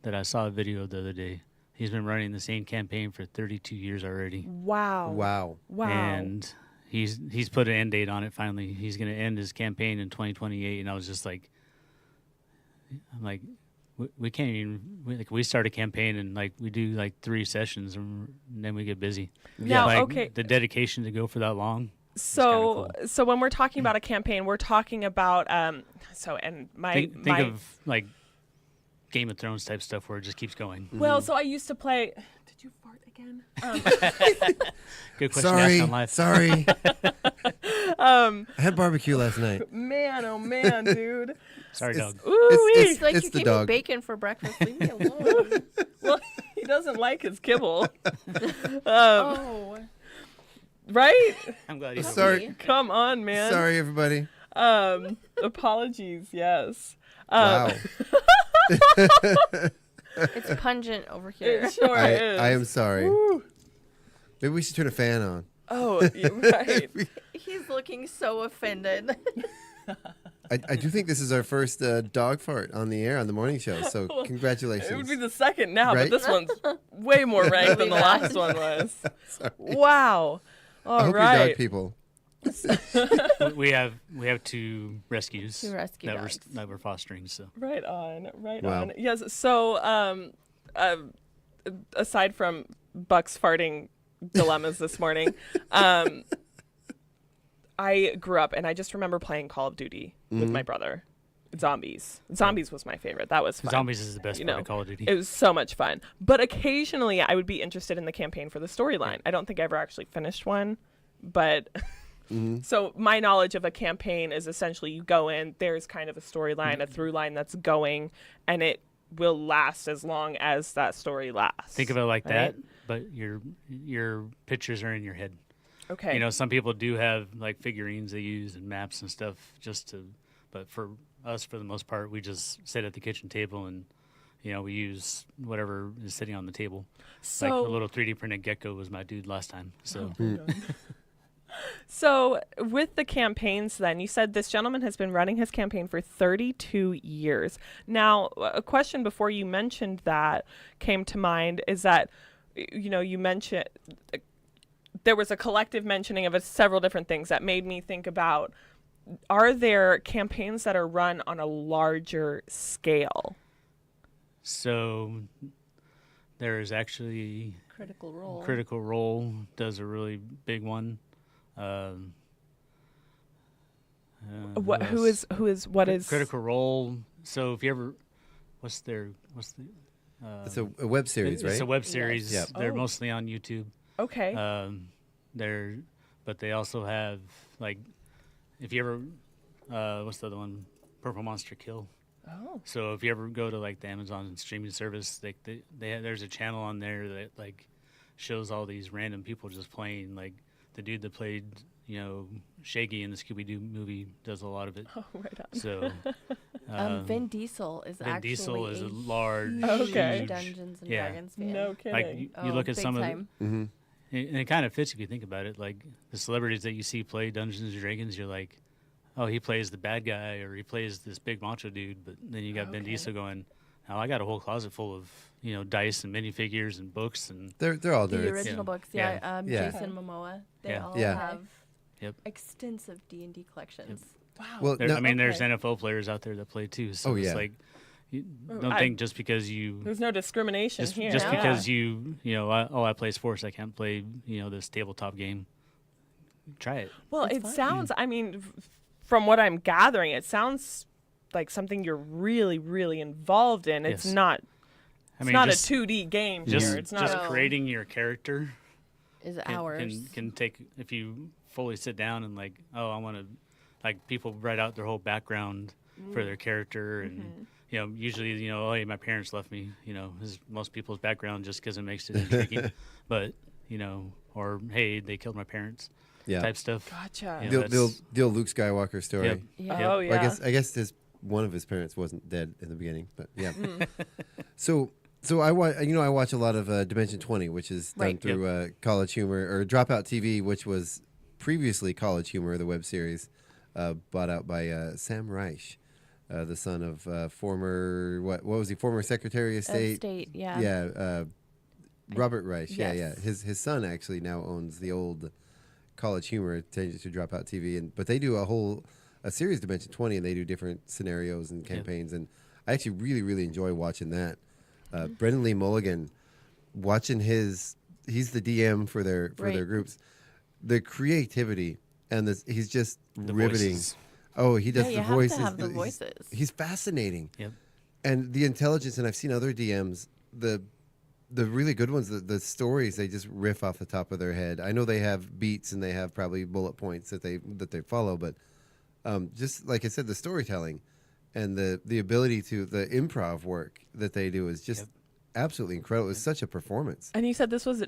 that I saw a video the other day. He's been running the same campaign for 32 years already. Wow. Wow. Wow. And he's put an end date on it finally. He's going to end his campaign in 2028, and I was just like, I'm like, we can't even we start a campaign and like we do like 3 sessions and then we get busy. Now, like, okay. the dedication to go for that long. So when we're talking about a campaign, we're talking about Think of like Game of Thrones type stuff where it just keeps going. Well, so I used to play. Did you fart again? Good question. Sorry. asked on live. Sorry. I had barbecue last night. Man, oh man, dude. Sorry, dog. Ooh, It's like it's you the gave dog. me bacon for breakfast. Leave me alone. Well, he doesn't like his kibble. Oh. Right? I'm glad he's Sorry. Come on, man. Sorry, everybody. Apologies. Yes. Wow. It's pungent over here. It sure is. I am sorry. Woo. Maybe we should turn a fan on. Oh, yeah, right. He's looking so offended. I do think this is our first dog fart on the air on the morning show. So congratulations. It would be the second now, Right? but this one's way more ranked than the last one was. Wow. All I hope right. you're dog people. we have 2 rescues, 2 rescue that dogs. that we're fostering. So Right on. Right Wow. on. Yes. So, aside from Buck's farting dilemmas this morning, I grew up and I just remember playing Call of Duty with my brother. Zombies. Zombies was my favorite. That was fun. Zombies is the best part of Call of Duty. It was so much fun. But occasionally I would be interested in the campaign for the storyline. I don't think I ever actually finished one, but so my knowledge of a campaign is essentially you go in, there's kind of a storyline, a through line that's going, and it will last as long as that story lasts. Think of it like right? that, but your pictures are in your head. Okay. You know, some people do have like figurines they use and maps and stuff but for us, for the most part, we just sit at the kitchen table and, you know, we use whatever is sitting on the table. So like a little 3D printed gecko was my dude last time. So. So with the campaigns then, you said this gentleman has been running his campaign for 32 years. Now, a question before you mentioned that came to mind is that, you know, you mentioned there was a collective mentioning of several different things that made me think about, are there campaigns that are run on a larger scale? So there is actually Critical Role. Critical Role does a really big one. Who is Critical Role? So if you ever, what's the? It's a web series, right? It's a web series. Yes. They're Oh. mostly on YouTube. Okay. But they also have like, if you ever, what's the other one? Purple Monster Kill. Oh. So if you ever go to like the Amazon streaming service, there's a channel on there that like shows all these random people just playing. Like the dude that played, you know, Shaggy in the Scooby-Doo movie does a lot of it. Oh, right on. So Vin Diesel is Vin actually Diesel is a large, Okay. Dungeons and yeah. Dragons fan. No kidding. Like you look at big some time. of it, and it kind of fits if you think about it. Like the celebrities that you see play Dungeons and Dragons, you're like, oh, he plays the bad guy or he plays this big macho dude. But then you got Vin Diesel going, oh, I got a whole closet full of, you know, dice and minifigures and books and They're all The nerds. original books, Yeah. Jason Momoa. They all Yeah. have Yep. extensive D&D collections. Wow. Well, I mean, there's Okay. NFL players out there that play too. So Oh, it's yeah. like, you don't think just because you There's no discrimination here. just because you know, I play sports, I can't play, you know, this tabletop game. Try it. Well, It's it fun. sounds, I mean, from what I'm gathering, it sounds like something you're really, really involved in. It's Yes. not I mean, not just- a 2D game Just here. It's not just a, creating your character Is can, hours. can take, if you fully sit down and like, oh, I want to, like people write out their whole background for their character and you know, usually, you know, oh, hey, my parents left me, you know, is most people's background just because it makes it intriguing. But, you know, or hey, they killed my parents type stuff. Gotcha. You know, The old Luke Skywalker story. Yep. Yeah. Oh, Well, yeah. I guess one of his parents wasn't dead in the beginning, but yeah. So I watch a lot of Dimension 20, which is done Right. through College Humor or Dropout TV, which was previously College Humor, the web series, bought out by Sam Reich, the son of former what was he? Former Secretary of State. Yeah. Yeah. Robert Reich. Yes. Yeah. His son actually now owns the old College Humor, changed it to Dropout TV, but they do a series Dimension 20, and they do different scenarios and campaigns, and I actually really enjoy watching that. Brendan Lee Mulligan, watching he's the DM for their groups, the creativity and he's just riveting. Voices. Oh, he does Yeah, the you have to voices. have the voices. He's fascinating. Yep. And the intelligence, and I've seen other DMs, the really good ones, the stories, they just riff off the top of their head. I know they have beats and they have probably bullet points that they follow, but just like I said, the storytelling and the ability to the improv work that they do is just absolutely incredible. It's such a performance. And you said this was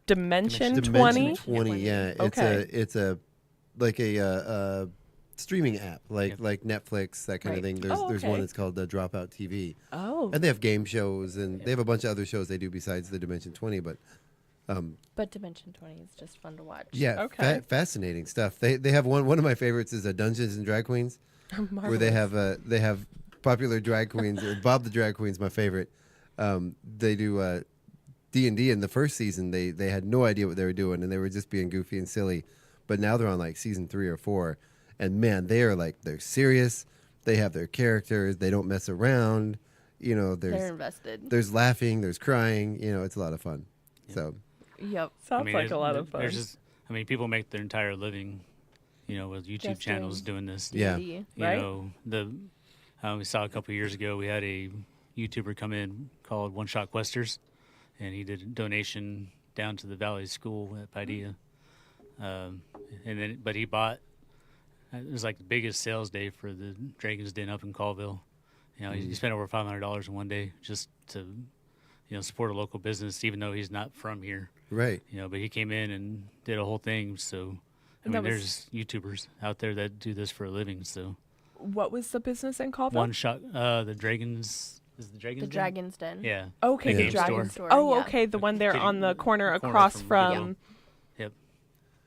Dimension 20? Dimension 20, yeah. Okay. It's a like a streaming app, like Netflix, that kind of thing. There's one that's called Dropout TV. Oh. And they have game shows, and they have a bunch of other shows they do besides the Dimension 20, but But Dimension 20 is just fun to watch. yeah, Okay. fascinating stuff. They have one of my favorites is Dungeons and Drag Queens, where they have popular drag queens. Bob the Drag Queen's my favorite. They do D&D in the first season. They had no idea what they were doing, and they were just being goofy and silly. But now they're on like season 3 or 4, and man, they're serious. They have their characters. They don't mess around. You know, They're invested. There's laughing. There's crying. You know, it's a lot of fun. So. Yep. Sounds like a lot of fun. There's just, I mean, people make their entire living, you know, with YouTube Just channels doing this. Yeah. D&D. You Right? know, we saw a couple of years ago, we had a YouTuber come in called One Shot Questers, and he did a donation down to the Valley School at Paideia. But he bought, it was like the biggest sales day for the Dragon's Den up in Colville. You know, he spent over $500 in one day just to, support a local business, even though he's not from here. Right. But he came in and did a whole thing. So, there's YouTubers out there that do this for a living. So, what was the business in Colville? One Shot, the Dragons. Is the Dragons? The Dragon's Den. Yeah. Okay, the the Dragon's Store. Oh, okay, the one there on the corner across from. Yep.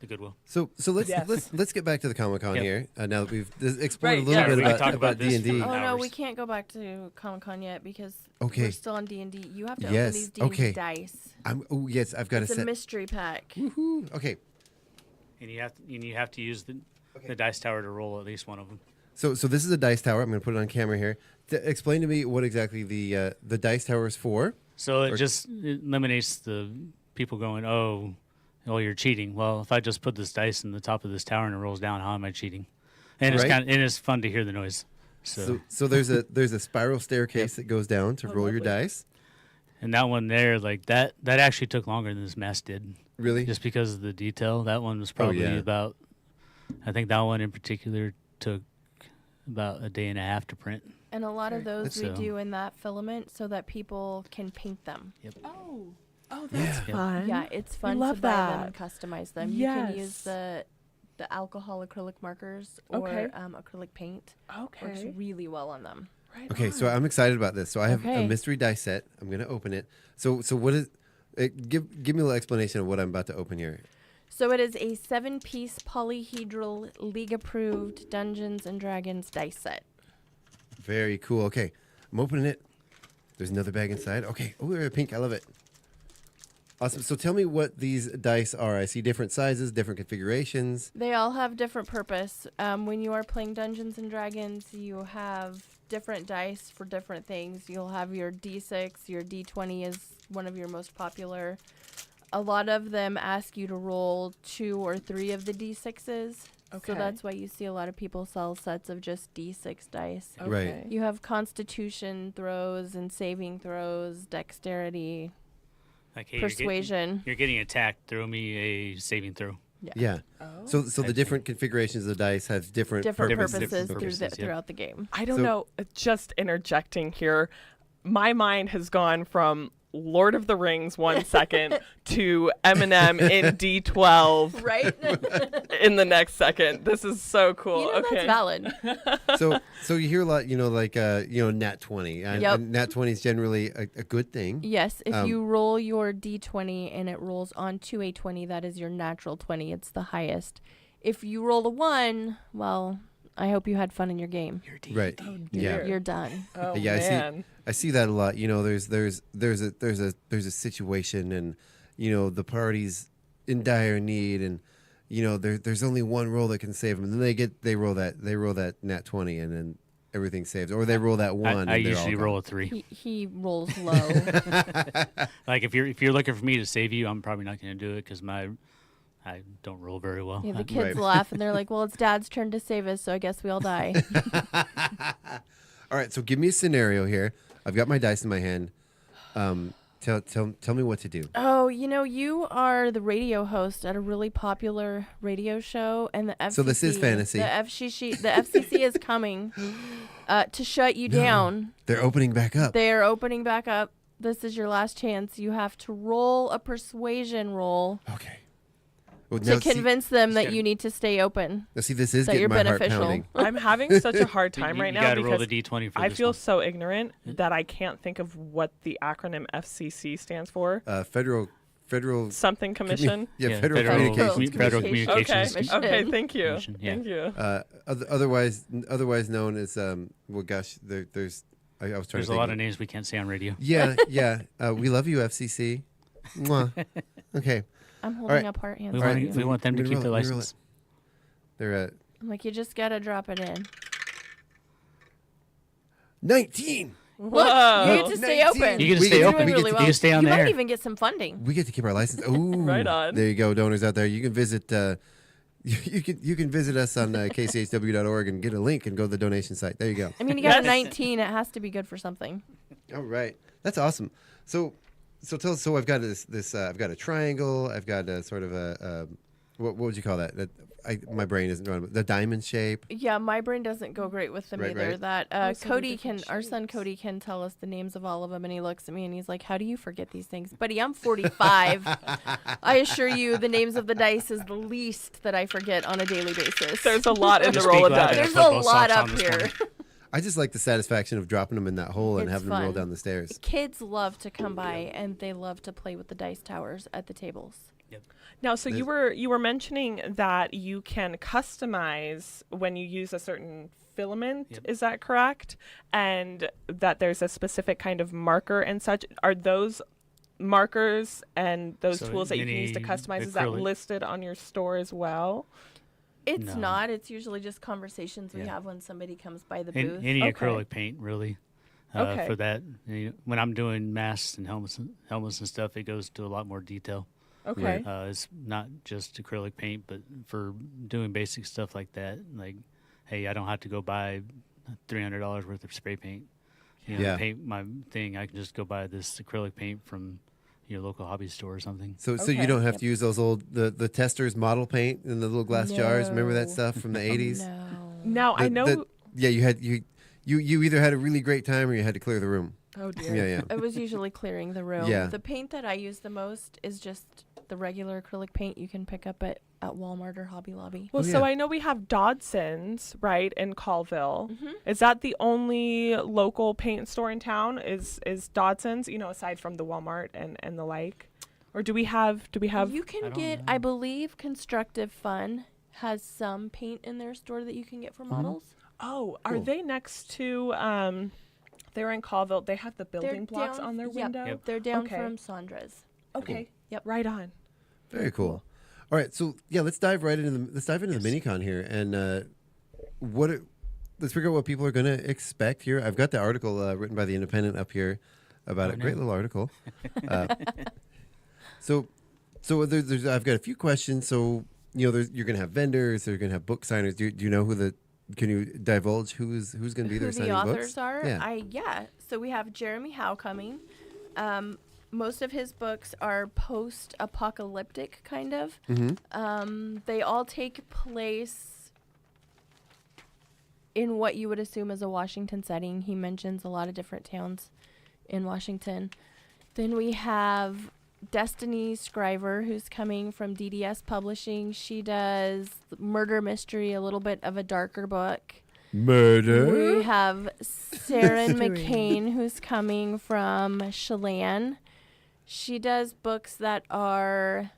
The Goodwill. So let's get back to the Comic-Con here. Now that we've explored a little Right, bit yeah, about D&D. Oh no, we can't go back to Comic-Con yet because Okay. we're still on D&D. You have to Yes, open these D&D okay. dice. Yes, I've got It's to set. a mystery pack. Woohoo! Okay. And you have to use the dice tower to roll at least one of them. So this is a dice tower. I'm going to put it on camera here. Explain to me what exactly the dice tower is for. So it eliminates the people going, oh, you're cheating. Well, if I just put this dice in the top of this tower and it rolls down, how am I cheating? And it's fun to hear the noise. So there's a spiral staircase that goes down to roll your dice. And that one there, like that actually took longer than this mask did. Really? Just because of the detail. That one was probably about, I think that one in particular took about a day and a half to print. And a lot of those we do in that filament so that people can paint them. Yep. Oh, that's fun. Yeah, it's fun love to buy them that. and customize them. Yes. You can use the alcohol acrylic markers or acrylic paint. Okay. Works really well on them. Right Okay, so I'm excited about this. So I have a Okay. mystery dice set. I'm going to open it. So what is it? Give me a little explanation of what I'm about to open here. So it is a 7-piece polyhedral league-approved Dungeons and Dragons dice set. Very cool. Okay, I'm opening it. There's another bag inside. Okay. Oh, they're pink. I love it. Awesome. So tell me what these dice are. I see different sizes, different configurations. They all have different purpose. When you are playing Dungeons and Dragons, you have different dice for different things. You'll have your D6, your D20 is one of your most popular. A lot of them ask you to roll 2 or 3 of the D6s. Okay. So that's why you see a lot of people sell sets of just D6 dice. Okay. Right. You have Constitution throws and saving throws, dexterity, Like, hey, persuasion. You're getting attacked. Throw me a saving throw. Yeah. So the different configurations of the dice have different purposes purposes, throughout the game. I don't know. Just interjecting here, my mind has gone from Lord of the Rings 1 second to Eminem in D12 right in the next second. This is so cool. That's valid. So you hear a lot, like nat 20. And nat 20 is generally a good thing. Yes, if you roll your D20 and it rolls onto a 20, that is your natural 20. It's the highest. If you roll a 1, well, I hope you had fun in your game. Right. Oh, You're done. Oh, yeah, man. I see that a lot. There's a situation, and the party's in dire need, and there's only one roll that can save them. And then they roll that nat 20, and then everything saves. Or they roll that 1. I usually roll a 3. He rolls low. Like if you're looking for me to save you, I'm probably not going to do it because I don't roll very well. Yeah, the kids laugh and they're like, "Well, it's Dad's turn to save us, so I guess we all die." All right, so give me a scenario here. I've got my dice in my hand. Tell me what to do. Oh, you are the radio host at a really popular radio show, and the FCC. So this is fantasy. The FCC is coming to shut you down. They're opening back up. They are opening back up. This is your last chance. You have to roll a persuasion roll. Okay. Well, to convince them that you need to stay open. Now, see, this is that getting you're my beneficial. heart pounding. I'm having such a hard time right You now gotta roll because the D20 for I this feel one. so ignorant that I can't think of what the acronym FCC stands for. Federal Something Commission. Federal Communications. Federal Communications. Okay, thank you. Commission, yeah. Thank you. Otherwise known as well, gosh, there's. I was trying There's to a think lot of names we can't say on radio. Yeah. We love you, FCC. Mwah. Okay. I'm holding up heart hands. We want them to keep their license. They're I'm like, you just gotta drop it in. 19. Look, you get to stay 19. open. You get to stay open. Really You get to stay on you the air. might even get some funding. We get to keep our license. Ooh, Right on. There you go, donors out there. You can visit. You can visit us on kchw.org and get a link and go to the donation site. There you go. I mean, you got a 19. It has to be good for something. All right, that's awesome. So tell us. So I've got this. I've got a triangle. I've got a sort of what would you call that? My brain isn't running. The diamond shape. Yeah, my brain doesn't go great with them either. Right. That Also the Cody different our son shapes. Cody can tell us the names of all of them, and he looks at me and he's like, "How do you forget these things, buddy? I'm 45. I assure you, the names of the dice is the least that I forget on a daily basis. There's a lot in the Just be roll of glad dice. that I There's put a both lot socks up on this here. morning. I just like the satisfaction of dropping them in that hole and It's having them roll fun. down the stairs. Kids love to come by and they love to play with the dice towers at the tables. Now, so you were mentioning that you can customize when you use a certain filament. Yep. Is that correct? And that there's a specific kind of marker and such. Are those markers and those So tools that you can use to any customize, is that acrylic- listed on your store as well? It's No. not. It's usually just conversations we Yeah. have when somebody comes by the booth. Any Okay. acrylic paint, really. Okay. For that, when I'm doing masks and helmets and stuff, it goes to a lot more detail. Okay. It's not just acrylic paint, but for doing basic stuff like that, like, hey, I don't have to go buy $300 worth of spray paint. To paint my thing, I can just go buy this acrylic paint from your local hobby store or something. So you Okay. don't have to use those old the testers model paint in the little glass jars. Remember that stuff from the 80s? No. Now, I know. Yeah, you either had a really great time or you had to clear the room. Oh, dear. Yeah. It was usually clearing the room. Yeah. The paint that I use the most is just the regular acrylic paint you can pick up at Walmart or Hobby Lobby. Well, Oh, so yeah. I know we have Dodson's, right, in Colville. Mhm. Is that the only local paint store in town? Is Dodson's, aside from the Walmart and the like? Or do we have You can get, I believe, Constructive Fun has some paint in their store that you can get for models. Oh, are Cool. they next to they're in Colville. They have the building blocks on their window. Yep. They're down Okay. from Sandra's. Okay. Yep. Right on. Very cool. All right, so let's dive into the mini-con here, and let's figure out what people are going to expect here. I've got the article written by the Independent up here about it. Great little article. So there's I've got a few questions. So you're going to have vendors, they're going to have book signers. Do you know can you divulge who's going to be there Who signing the books? authors are? Yeah. So we have Jeremy Howe coming. Most of his books are post-apocalyptic, kind of. Mm-hmm. They all take place in what you would assume is a Washington setting. He mentions a lot of different towns in Washington. Then we have Destiny Scriver, who's coming from DDS Publishing. She does murder mystery, a little bit of a darker book. Murder. We have Saren McCain, who's coming from Chelan. She does books that are,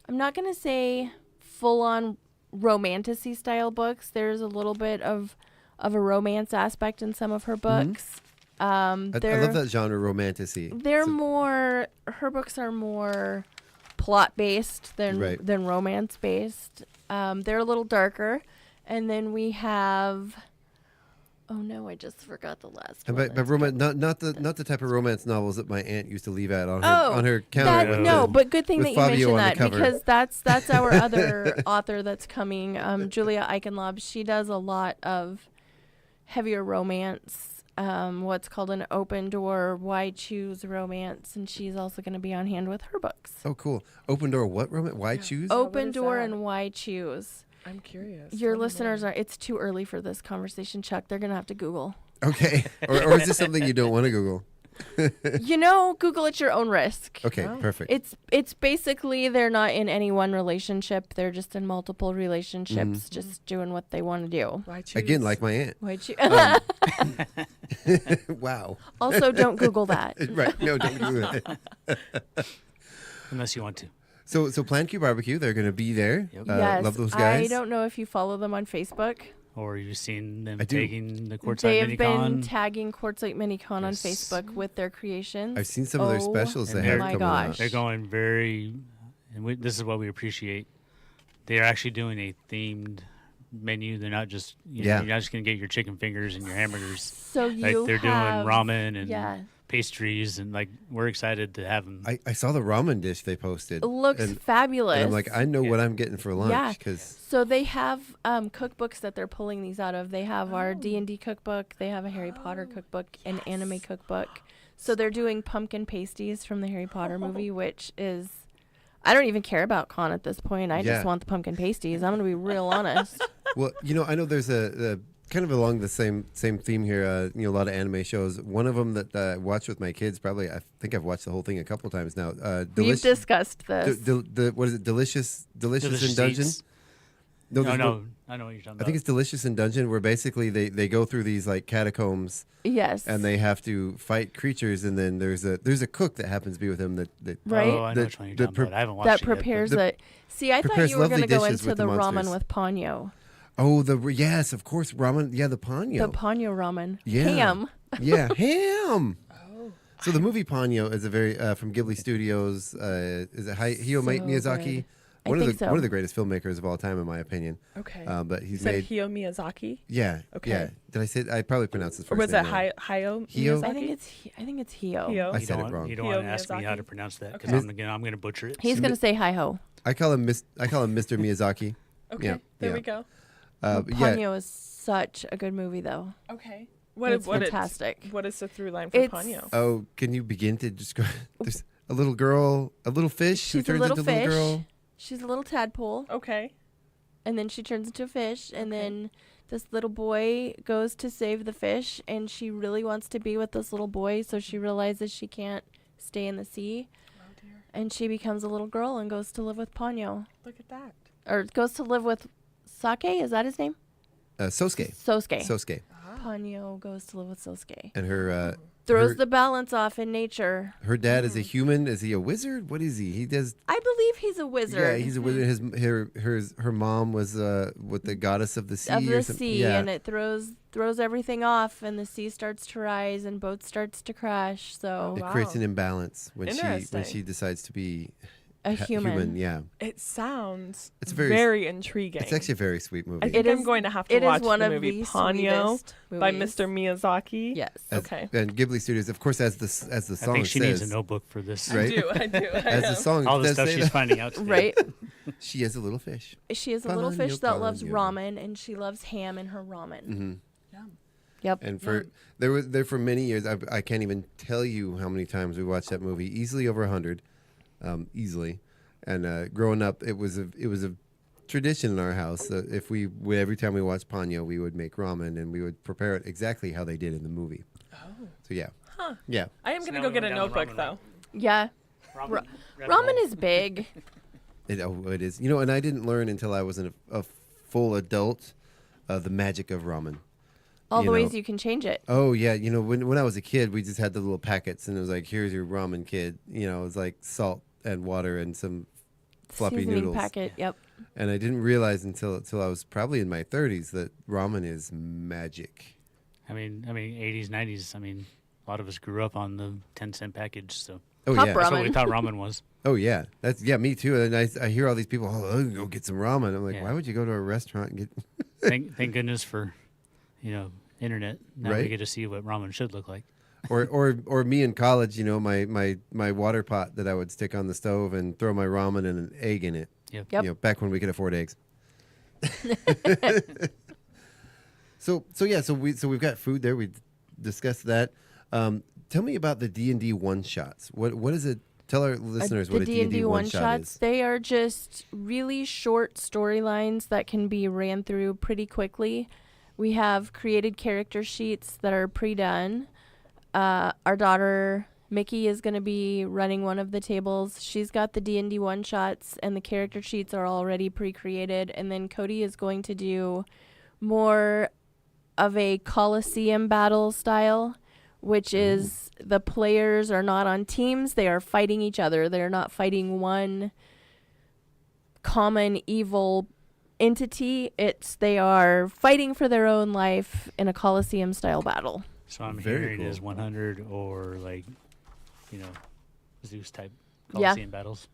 I'm not going to say full-on romantasy style books. There's a little bit of a romance aspect in some of her books. I love that genre, romantasy. They're more, her books are more plot-based than romance-based. They're a little darker. And then we have... Oh no! I just forgot the last And one. by romance, not the type of romance novels that my aunt used to leave at on her counter. But good thing that you Fabio mentioned on the that, cover. because that's our other author that's coming, Julia Eichenlaub. She does a lot of heavier romance, what's called an open door, why choose romance, and she's also going to be on hand with her books. Oh, cool! Open door, what romance? Why choose? Open door and why choose. I'm curious. Your listeners it's too early for this conversation, Chuck. They're going to have to Google. Okay, or is this something you don't want to Google? Google at your own risk. Okay, perfect. It's basically they're not in any one relationship. They're just in multiple relationships, just doing what they want to do. Again, like my aunt. Why choose? Wow. Also, don't Google that. Right. No, don't Google that. Unless you want to. So Plan Q Barbecue, they're going to be there. Yep. Yes, love those guys. I don't know if you follow them on Facebook. Or you've seen them I do. taking the Quartzite They have Minicon. been tagging Quartzite Minicon on Facebook with their creations. I've seen some of their specials they have my coming out. gosh. They're going very, and this is what we appreciate. They're actually doing a themed menu. They're not just, you're not just going to get your chicken fingers and your hamburgers. So like you they're have- doing ramen and pastries, and like we're excited to have them. I saw the ramen dish they posted. It looks fabulous. And I'm like, I know what I'm getting for lunch. Yeah. 'Cause So they have cookbooks that they're pulling these out of. They have our D&D cookbook. They have a Harry Potter cookbook, an anime cookbook. So they're doing pumpkin pasties from the Harry Potter movie, which is I don't even care about con at this point. I Yeah. just want the pumpkin pasties. I'm going to be real honest. Well, I know there's a kind of along the same theme here. A lot of anime shows. One of them that I watched with my kids. Probably, I think I've watched the whole thing a couple times now. We've discussed this. What is it? Delicious in Dungeon. Eats? No, I know what you're talking about. I think it's Delicious in Dungeon, where basically they go through these like catacombs. Yes. And they have to fight creatures, and then there's a cook that happens to be with him that Right. Oh, I know which one you're talking about. I haven't watched that it yet, prepares but- it. See, I thought prepares you were going to lovely go dishes into with the the ramen monsters. with ponyo. Oh, yes, of course, ramen. Yeah, the Ponyo. The ponyo ramen. Yeah. Ham. Yeah, ham. So the movie Ponyo is a very from Ghibli Studios. Is it Hayao Miyazaki? good. I One think so. One of the greatest filmmakers of all time, in my opinion. Okay. But he's You said made. Hayao Miyazaki? Yeah. Okay. Yeah. Did I say? I probably pronounced his Or first was name it wrong. Hayao Hio? Miyazaki? I think it's Hio. Hio. I said it wrong. You don't want to ask me how to pronounce that because Okay. I'm going to butcher it. He's going to say hi-ho. I call him Mr. Miyazaki. Okay, Yeah, there yeah. we go. But yeah, Ponyo is such a good movie, though. Okay. It's fantastic. What is the through line for It's- Ponyo? Oh, can you begin to describe? There's a little girl, a little fish who She's a turns little into a fish. little girl. She's a little tadpole. Okay. And then she turns into a fish, and then this little boy goes to save the fish, and she really wants to be with this little boy, so she realizes she can't stay in the sea. Oh, dear. And she becomes a little girl and goes to live with Ponyo. Look at that. Or goes to live with Sake, is that his name? Sosuke. Sosuke. Sosuke. Ponyo goes to live with Sosuke. And her Throws her, the balance off in nature. her dad is a human. Is he a wizard? What is he? He does. I believe he's a wizard. Yeah, he's a wizard. Her mom was with the goddess of the sea. Of or the something. sea, Yeah. and it throws everything off, and the sea starts to rise, and boat starts to crash. So It creates an imbalance when Interesting. she decides to be A human. Yeah, It sounds it's very intriguing. It's actually a very sweet movie. I think I'm going to have to it is watch one the of movie the Ponyo sweetest by movies. Mr. Miyazaki. Yes. Okay. And Ghibli Studios, of course, as the I song think she says, needs a notebook for this. right? I do. As the song All the does stuff say she's that. finding out today. Right. She is a little fish. She is a little fish Ponyo, that loves Ponyo. ramen, and she loves ham in her ramen. Mm-hmm. Yep. And there for many years, I can't even tell you how many times we watched that movie. Easily over 100, easily. And growing up, it was a tradition in our house that every time we watched Ponyo, we would make ramen and we would prepare it exactly how they did in the movie. Oh. So yeah. Huh. Yeah. I am So going to now go we get a went down the notebook, ramen though. Yeah. Ramen Ramen is big. It is. And I didn't learn until I was a full adult the magic of ramen. All the know. ways you can change it. Oh yeah, when I was a kid, we just had the little packets, and it was like, "Here's your ramen, kid." It was like salt and water and some floppy Seasoning noodles. packet. Yep. And I didn't realize until I was probably in my 30s that ramen is magic. I mean, 80s, 90s. I mean, a lot of us grew up on the 10-cent package, so Oh Cup yeah, that's what we ramen. thought ramen was. oh yeah, me too. And I hear all these people, oh, go get some ramen. I'm like, Yeah. why would you go to a restaurant and get? Thank goodness for, internet. Now Right. we get to see what ramen should look like. or me in college, my water pot that I would stick on the stove and throw my ramen and an egg in it. Yep. Back when we could afford eggs. So we've got food there. We discussed that. Tell me about the D&D one shots. What is it? Tell our listeners what a D&D one shot is. They are just really short storylines that can be ran through pretty quickly. We have created character sheets that are pre-done. Our daughter Mickey is going to be running one of the tables. She's got the D&D one shots, and the character sheets are already pre-created. And then Cody is going to do more of a Coliseum battle style, which is the players are not on teams. They are fighting each other. They're not fighting one common evil entity. They are fighting for their own life in a Coliseum style battle. So I'm Very hearing it cool. as 100 or Zeus type Yeah. Coliseum battles.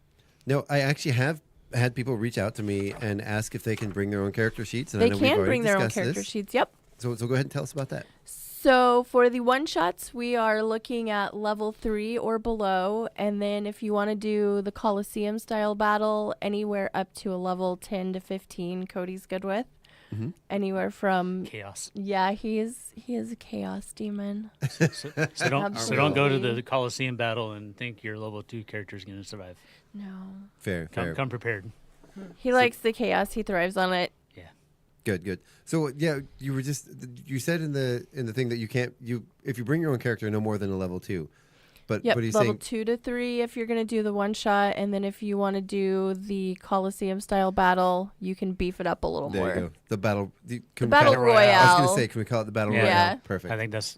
No, I actually have had people reach out to me and ask if they can bring their own character sheets. And I They know we've can already bring their own discussed character this. sheets. Yep. So go ahead and tell us about that. So for the one-shots, we are looking at level 3 or below. And then if you want to do the Coliseum-style battle, anywhere up to a level 10 to 15, Cody's good with. Anywhere from chaos. Yeah, he is a chaos demon. So don't go to the Coliseum battle and think your level 2 character is going to survive. No. Fair. Come prepared. He likes the chaos. He thrives on it. Yeah. Good. So yeah, you said in the thing that if you bring your own character, no more than a level 2. But Yep, what are you level saying? 2 to 3 if you're going to do the one shot, and then if you want to do the Coliseum style battle, you can beef it up a little more. There you go. The battle royale. I was going to say, can we call it the battle royale? Yeah. Perfect. I think that's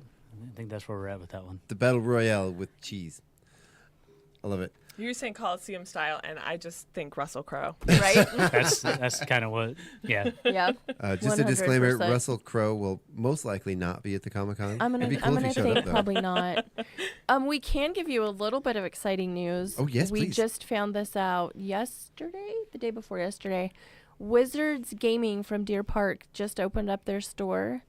where we're at with that one. The battle royale with cheese. I love it. You're saying Coliseum style, and I just think Russell Crowe. Right? That's kind of what, yeah. Yeah. Just a disclaimer, 100%. Russell Crowe will most likely not be at the Comic-Con. I'm It'd be gonna cool if he showed think up, though. probably not. We can give you a little bit of exciting news. Oh, yes, we please. just found this out the day before yesterday. Wizards Gaming from Deer Park just opened up their store,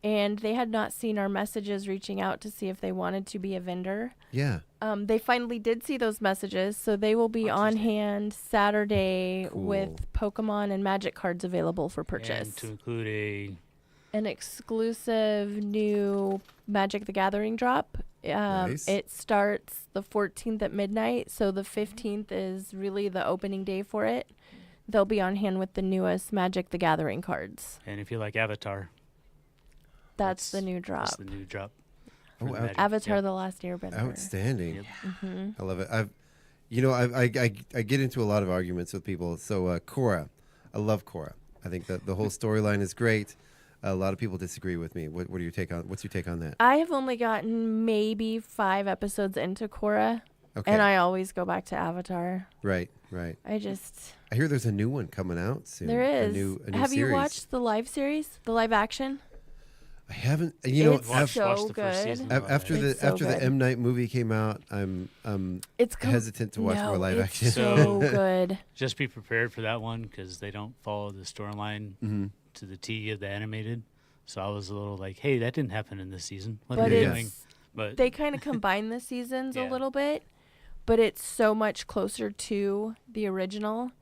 and they had not seen our messages reaching out to see if they wanted to be a vendor. Yeah. They finally did see those messages, so they will be on hand Saturday Cool. with Pokemon and Magic cards available for purchase. And to include An exclusive new Magic the Gathering drop. Nice. It starts the 14th at midnight, so the 15th is really the opening day for it. They'll be on hand with the newest Magic the Gathering cards. and if you like Avatar, That's the new drop. that's the new drop. Oh, for the Magic. Avatar: Yep. The Last Airbender. Outstanding. Mhm. I love it. I get into a lot of arguments with people. So Korra, I love Korra. I think that the whole storyline is great. A lot of people disagree with me. What's your take on that? I have only gotten maybe 5 episodes into Korra, Okay. and I always go back to Avatar. Right. I hear there's a new one coming out soon. There is. A new Have series. you watched the live series, the live action? I haven't. You know, It's so good. After It's so the good. M. Night movie came out, I'm It's hesitant to watch more live it's action. so good. Just be prepared for that one because they don't follow the storyline to the T of the animated. So I was a little like, hey, that didn't happen in this season. What are But they it's doing? But they kind of combine the seasons a Yeah. little bit, but it's so much closer to the original,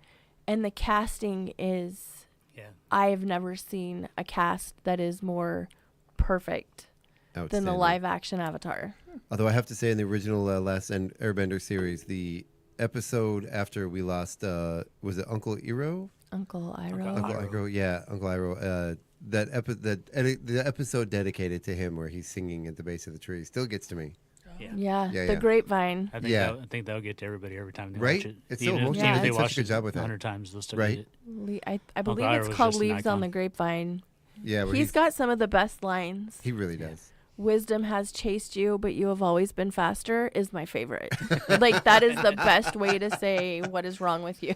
and the casting is. Yeah. I have never seen a cast that is more perfect than the Outstanding. live action Avatar. Although I have to say, in the original Last Airbender series, the episode after we lost, was it Uncle Iroh? Uncle Iroh. Uncle Iroh, yeah, Uncle Iroh. The episode dedicated to him, where he's singing at the base of the tree, still gets to me. Yeah, the grapevine. I think that'll get to everybody every time they Right? watch it. It's so even emotional. if He they did such a watch good it job with that. 100 times, they'll still Right? get it. I believe Uncle it's Iroh was called just an Leaves on icon. the Grapevine. Yeah, where He's got some of the best lines. He really does. Wisdom has chased you, but you have always been faster is my favorite. Like, that is the best way to say what is wrong with you.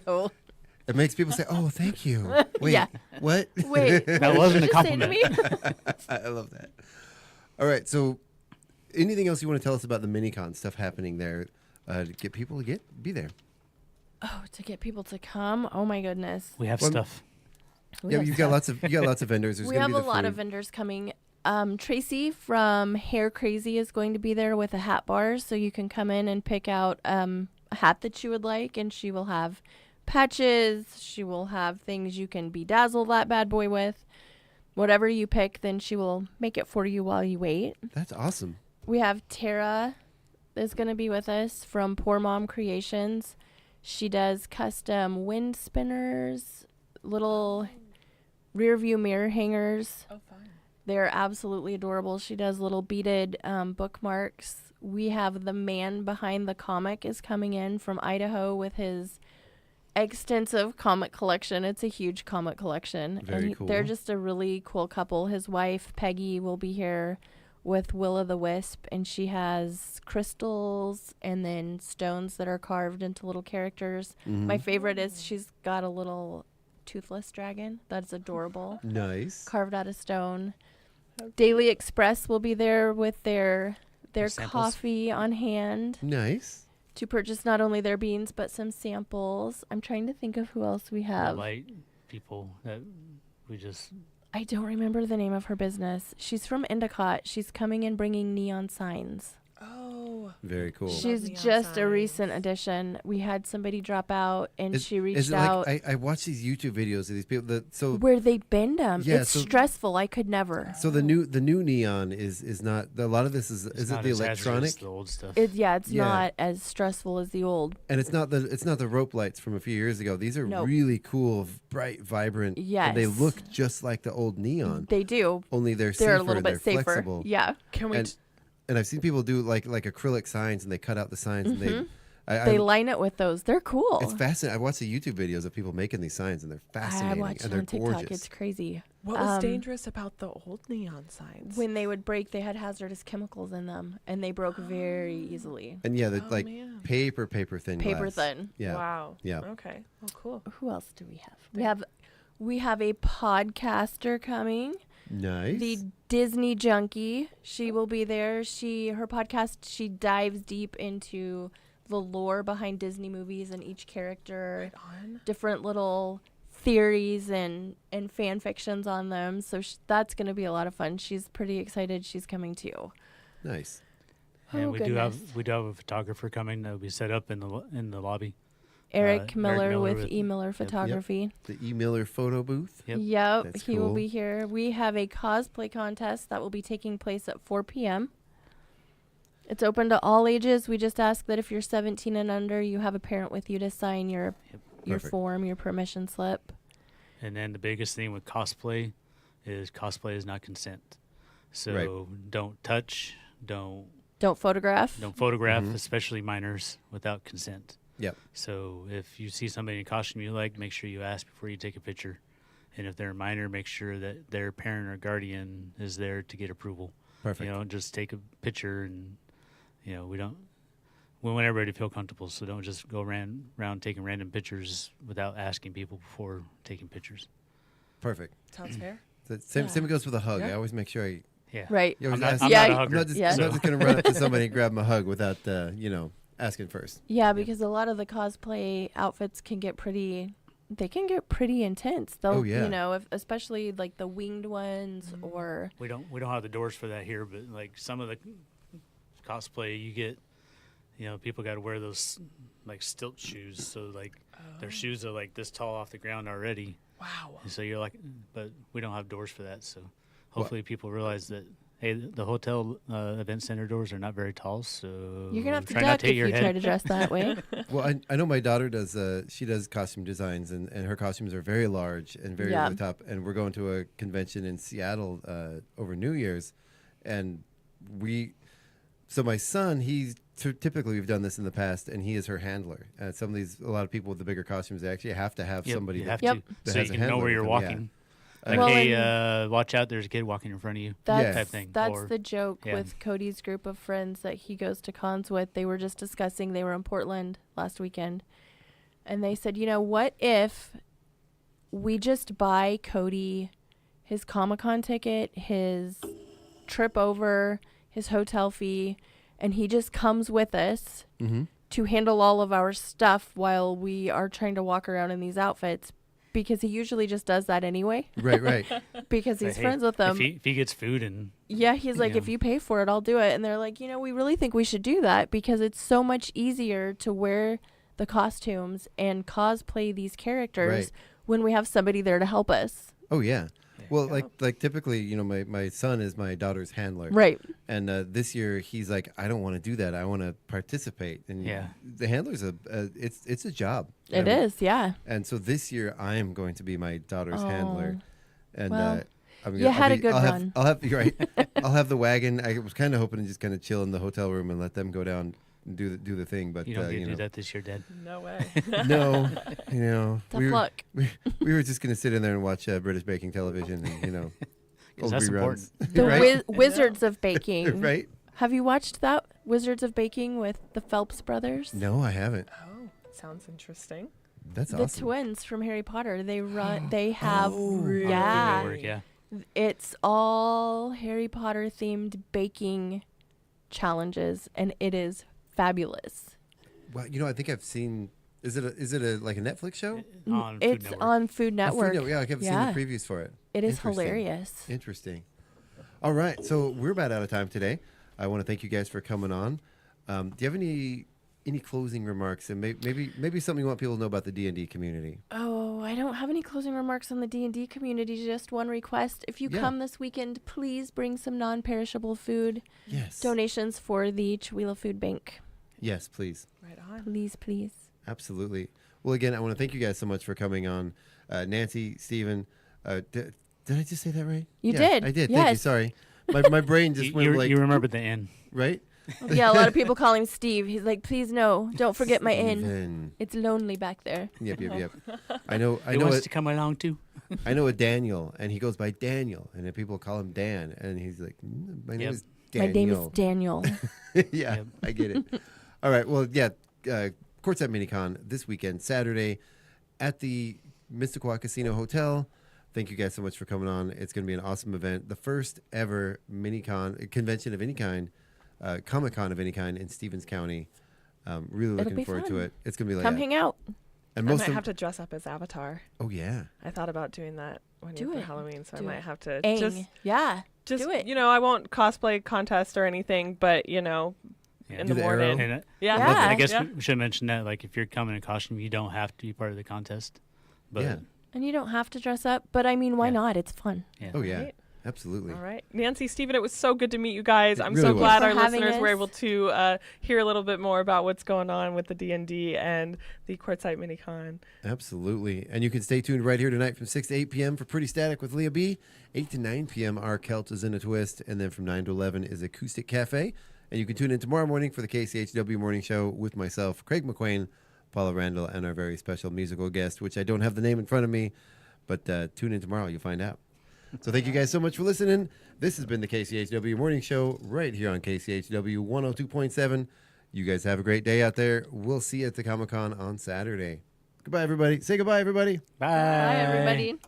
It makes people say, "Oh, thank you." Wait, Yeah. what? Wait, That what wasn't did a you say to compliment. me? I love that. All right, so anything else you want to tell us about the minicon stuff happening there to get people to be there? Oh, to get people to come? Oh my goodness. We have Well, stuff. We Yeah, have you've got stuff. lots of vendors. There's We gonna have be a the lot of food. vendors coming. Tracy from Hair Crazy is going to be there with a hat bar, so you can come in and pick out a hat that you would like, and she will have patches. She will have things you can bedazzle that bad boy with. Whatever you pick, then she will make it for you while you wait. That's awesome. We have Tara is going to be with us from Poor Mom Creations. She does custom wind spinners, little rear view mirror hangers. Oh, fun. They're absolutely adorable. She does little beaded bookmarks. We have the man behind the comic is coming in from Idaho with his extensive comic collection. It's a huge comic collection. Very They're cool. just a really cool couple. His wife, Peggy, will be here with Will-O-the-Wisp, and she has crystals and then stones that are carved into little characters. My favorite is she's got a little toothless dragon. That's adorable. Nice. Carved out of stone. Daily Express will be there with their Samples. coffee on hand Nice. to purchase not only their beans but some samples. I'm trying to think of who else we have. Light people that we just I don't remember the name of her business. She's from Endicott. She's coming and bringing neon signs. Oh. Very cool. She's just a recent addition. We had somebody drop out, and she reached out. I watch these YouTube videos of these people where they bend them. Yeah, it's stressful. I could never. So the new neon is not a lot of this is it the electronic? The old stuff. It's not as stressful as the old. And it's not the rope lights from a few years ago. These are really cool, bright, vibrant. Yes. And they look just like the old neon. They do. Only they're a little and bit safer. Flexible. Yeah. And I've seen people do like acrylic signs, and they cut out the signs, and they line it with those. They're cool. It's fascinating. I watch the YouTube videos of people making these signs, and they're fascinating. I watched and it they're on TikTok. gorgeous. It's crazy. What was dangerous about the old neon signs? When they would break, they had hazardous chemicals in them, and they broke very easily. And paper thin. Paper glass. thin. Yeah. Wow. Yeah. Okay. Well, cool. Who else do we have? We have a podcaster coming. Nice. The Disney Junkie. She will be there. Her podcast, she dives deep into the lore behind Disney movies and each character. Right on. Different little theories and fan fictions on them. So that's going to be a lot of fun. She's pretty excited she's coming too. Nice. And we do have a photographer coming that will be set up in the lobby. Eric Miller with E. Miller Photography. Yep. The E. Miller photo booth. Yep. He will be here. We have a cosplay contest that will be taking place at 4 p.m. It's open to all ages. We just ask that if you're 17 and under, you have a parent with you to sign your form, your permission slip. And then the biggest thing with cosplay is not consent. So don't touch, don't photograph. Don't photograph, especially minors, without consent. Yep. So if you see somebody in a costume you like, make sure you ask before you take a picture. And if they're a minor, make sure that their parent or guardian is there to get approval. Perfect. Just take a picture and, we want everybody to feel comfortable. So don't just go around taking random pictures without asking people before taking pictures. Perfect. Sounds fair. Same goes with a hug. I always make sure Right. I'm not a hugger. I'm not just going to run up to somebody and grab them a hug without, asking first. Yeah, because a lot of the cosplay outfits can get pretty intense. They'll, especially like the winged ones or. We don't have the doors for that here, but like some of the cosplay you get, people got to wear those like stilt shoes. So like their shoes are like this tall off the ground already. Wow. And so you're like, but we don't have doors for that. So hopefully people realize that. Hey, the hotel event center doors are not very tall, so you're gonna have to duck if you try to dress that way. Well, I know my daughter does. She does costume designs, and her costumes are very large and very over the top. And we're going to a convention in Seattle over New Year's, and so my son, typically we've done this in the past, and he is her handler. A lot of people with the bigger costumes, they actually have to have somebody that so has you can know where you're walking. Like, watch out, there's a kid walking in front of you, type thing. That's the joke with Cody's group of friends that he goes to cons with. They were just discussing, they were in Portland last weekend, and they said, what if we just buy Cody his Comic-Con ticket, his trip over, his hotel fee, and he just comes with us to handle all of our stuff while we are trying to walk around in these outfits. Because he usually just does that anyway. Right. Because he's friends with them. If he gets food and... Yeah, he's like, if you pay for it, I'll do it. And they're like, we really think we should do that because it's so much easier to wear the costumes and cosplay these characters when we have somebody there to help us. Oh, yeah. Well, like typically, my son is my daughter's handler. Right. And this year he's like, I don't want to do that. I want to participate. And the handler's it's a job. It is, yeah. And so this year I am going to be my daughter's handler. And you had a good run. I'll have the wagon. I was kind of hoping to just kind of chill in the hotel room and let them go down and do the thing, but you don't get to do that this year, Dad. No way. No, tough luck. We were just gonna sit in there and watch British baking television, and old that's reruns. The Wizards of Baking. Right. Have you watched that Wizards of Baking with the Phelps brothers? No, I haven't. Oh, sounds interesting. That's the awesome. twins from Harry Potter. They run. They have. Yeah. It's all Harry Potter themed baking challenges, and it is fabulous. Well, I think I've seen. Is it like a Netflix show? It's on Food Network. Yeah, I've seen the previews for it. It is hilarious. Interesting. All right, so we're about out of time today. I want to thank you guys for coming on. Do you have any closing remarks, and maybe something you want people to know about the D&D community? Oh, I don't have any closing remarks on the D&D community. Just one request: if you come this weekend, please bring some non-perishable food. Yes. Donations for the Chihuahua Food Bank. Yes, please. Right on. Please. Absolutely. Well, again, I want to thank you guys so much for coming on. Nancy, Stephen, did I just say that right? You did. I did. Yes. Thank you. Sorry. My brain just went like... You remember the N. Right? Yeah, a lot of people call him Steve. He's like, please no, don't forget my N. Steven. It's lonely back there. Yep. I know. He wants to come along too. I know a Daniel, and he goes by Daniel, and then people call him Dan, and he's like, my name is Daniel. My name is Daniel. Yeah, I get it. All right. Well, yeah, Quartzite Minicon this weekend, Saturday, at the Missisquoi Casino Hotel. Thank you guys so much for coming on. It's going to be an awesome event. The first ever Minicon convention of any kind, Comic-Con of any kind in Stevens County. Really looking forward to it. It's going to be like come hang out. And I might have to dress up as Avatar. Oh, yeah. I thought about doing that one year for Halloween, so I might have to do it. You know, I won't cosplay contest or anything, but, you know, in the morning. And, I guess we should mention that, like, if you're coming in costume, you don't have to be part of the contest. But And you don't have to dress up, but I mean, why not? It's fun. Yeah. Oh, yeah. Absolutely. All right. Nancy, Stephen, it was so good to meet you guys. I'm really so glad our having listeners us. were able to hear a little bit more about what's going on with the D&D and the Quartzite Minicon. Absolutely. And you can stay tuned right here tonight from 6 to 8 p.m. for Pretty Static with Leah B. 8 to 9 p.m. Our Celt is in a Twist. And then from 9 to 11 is Acoustic Cafe. And you can tune in tomorrow morning for the KCHW Morning Show with myself, Craig McQueen, Paula Randall, and our very special musical guest, which I don't have the name in front of me, but tune in tomorrow. You'll find out. So thank you guys so much for listening. This has been the KCHW Morning Show right here on KCHW 102.7. You guys have a great day out there. We'll see you at the Comic-Con on Saturday. Goodbye, everybody. Say goodbye, everybody. Bye. Bye, everybody.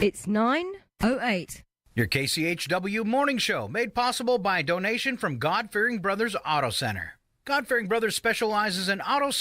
It's 9:08. Your KCHW Morning Show, made possible by a donation from God-Fearing Brothers Auto Center. God-Fearing Brothers specializes in auto service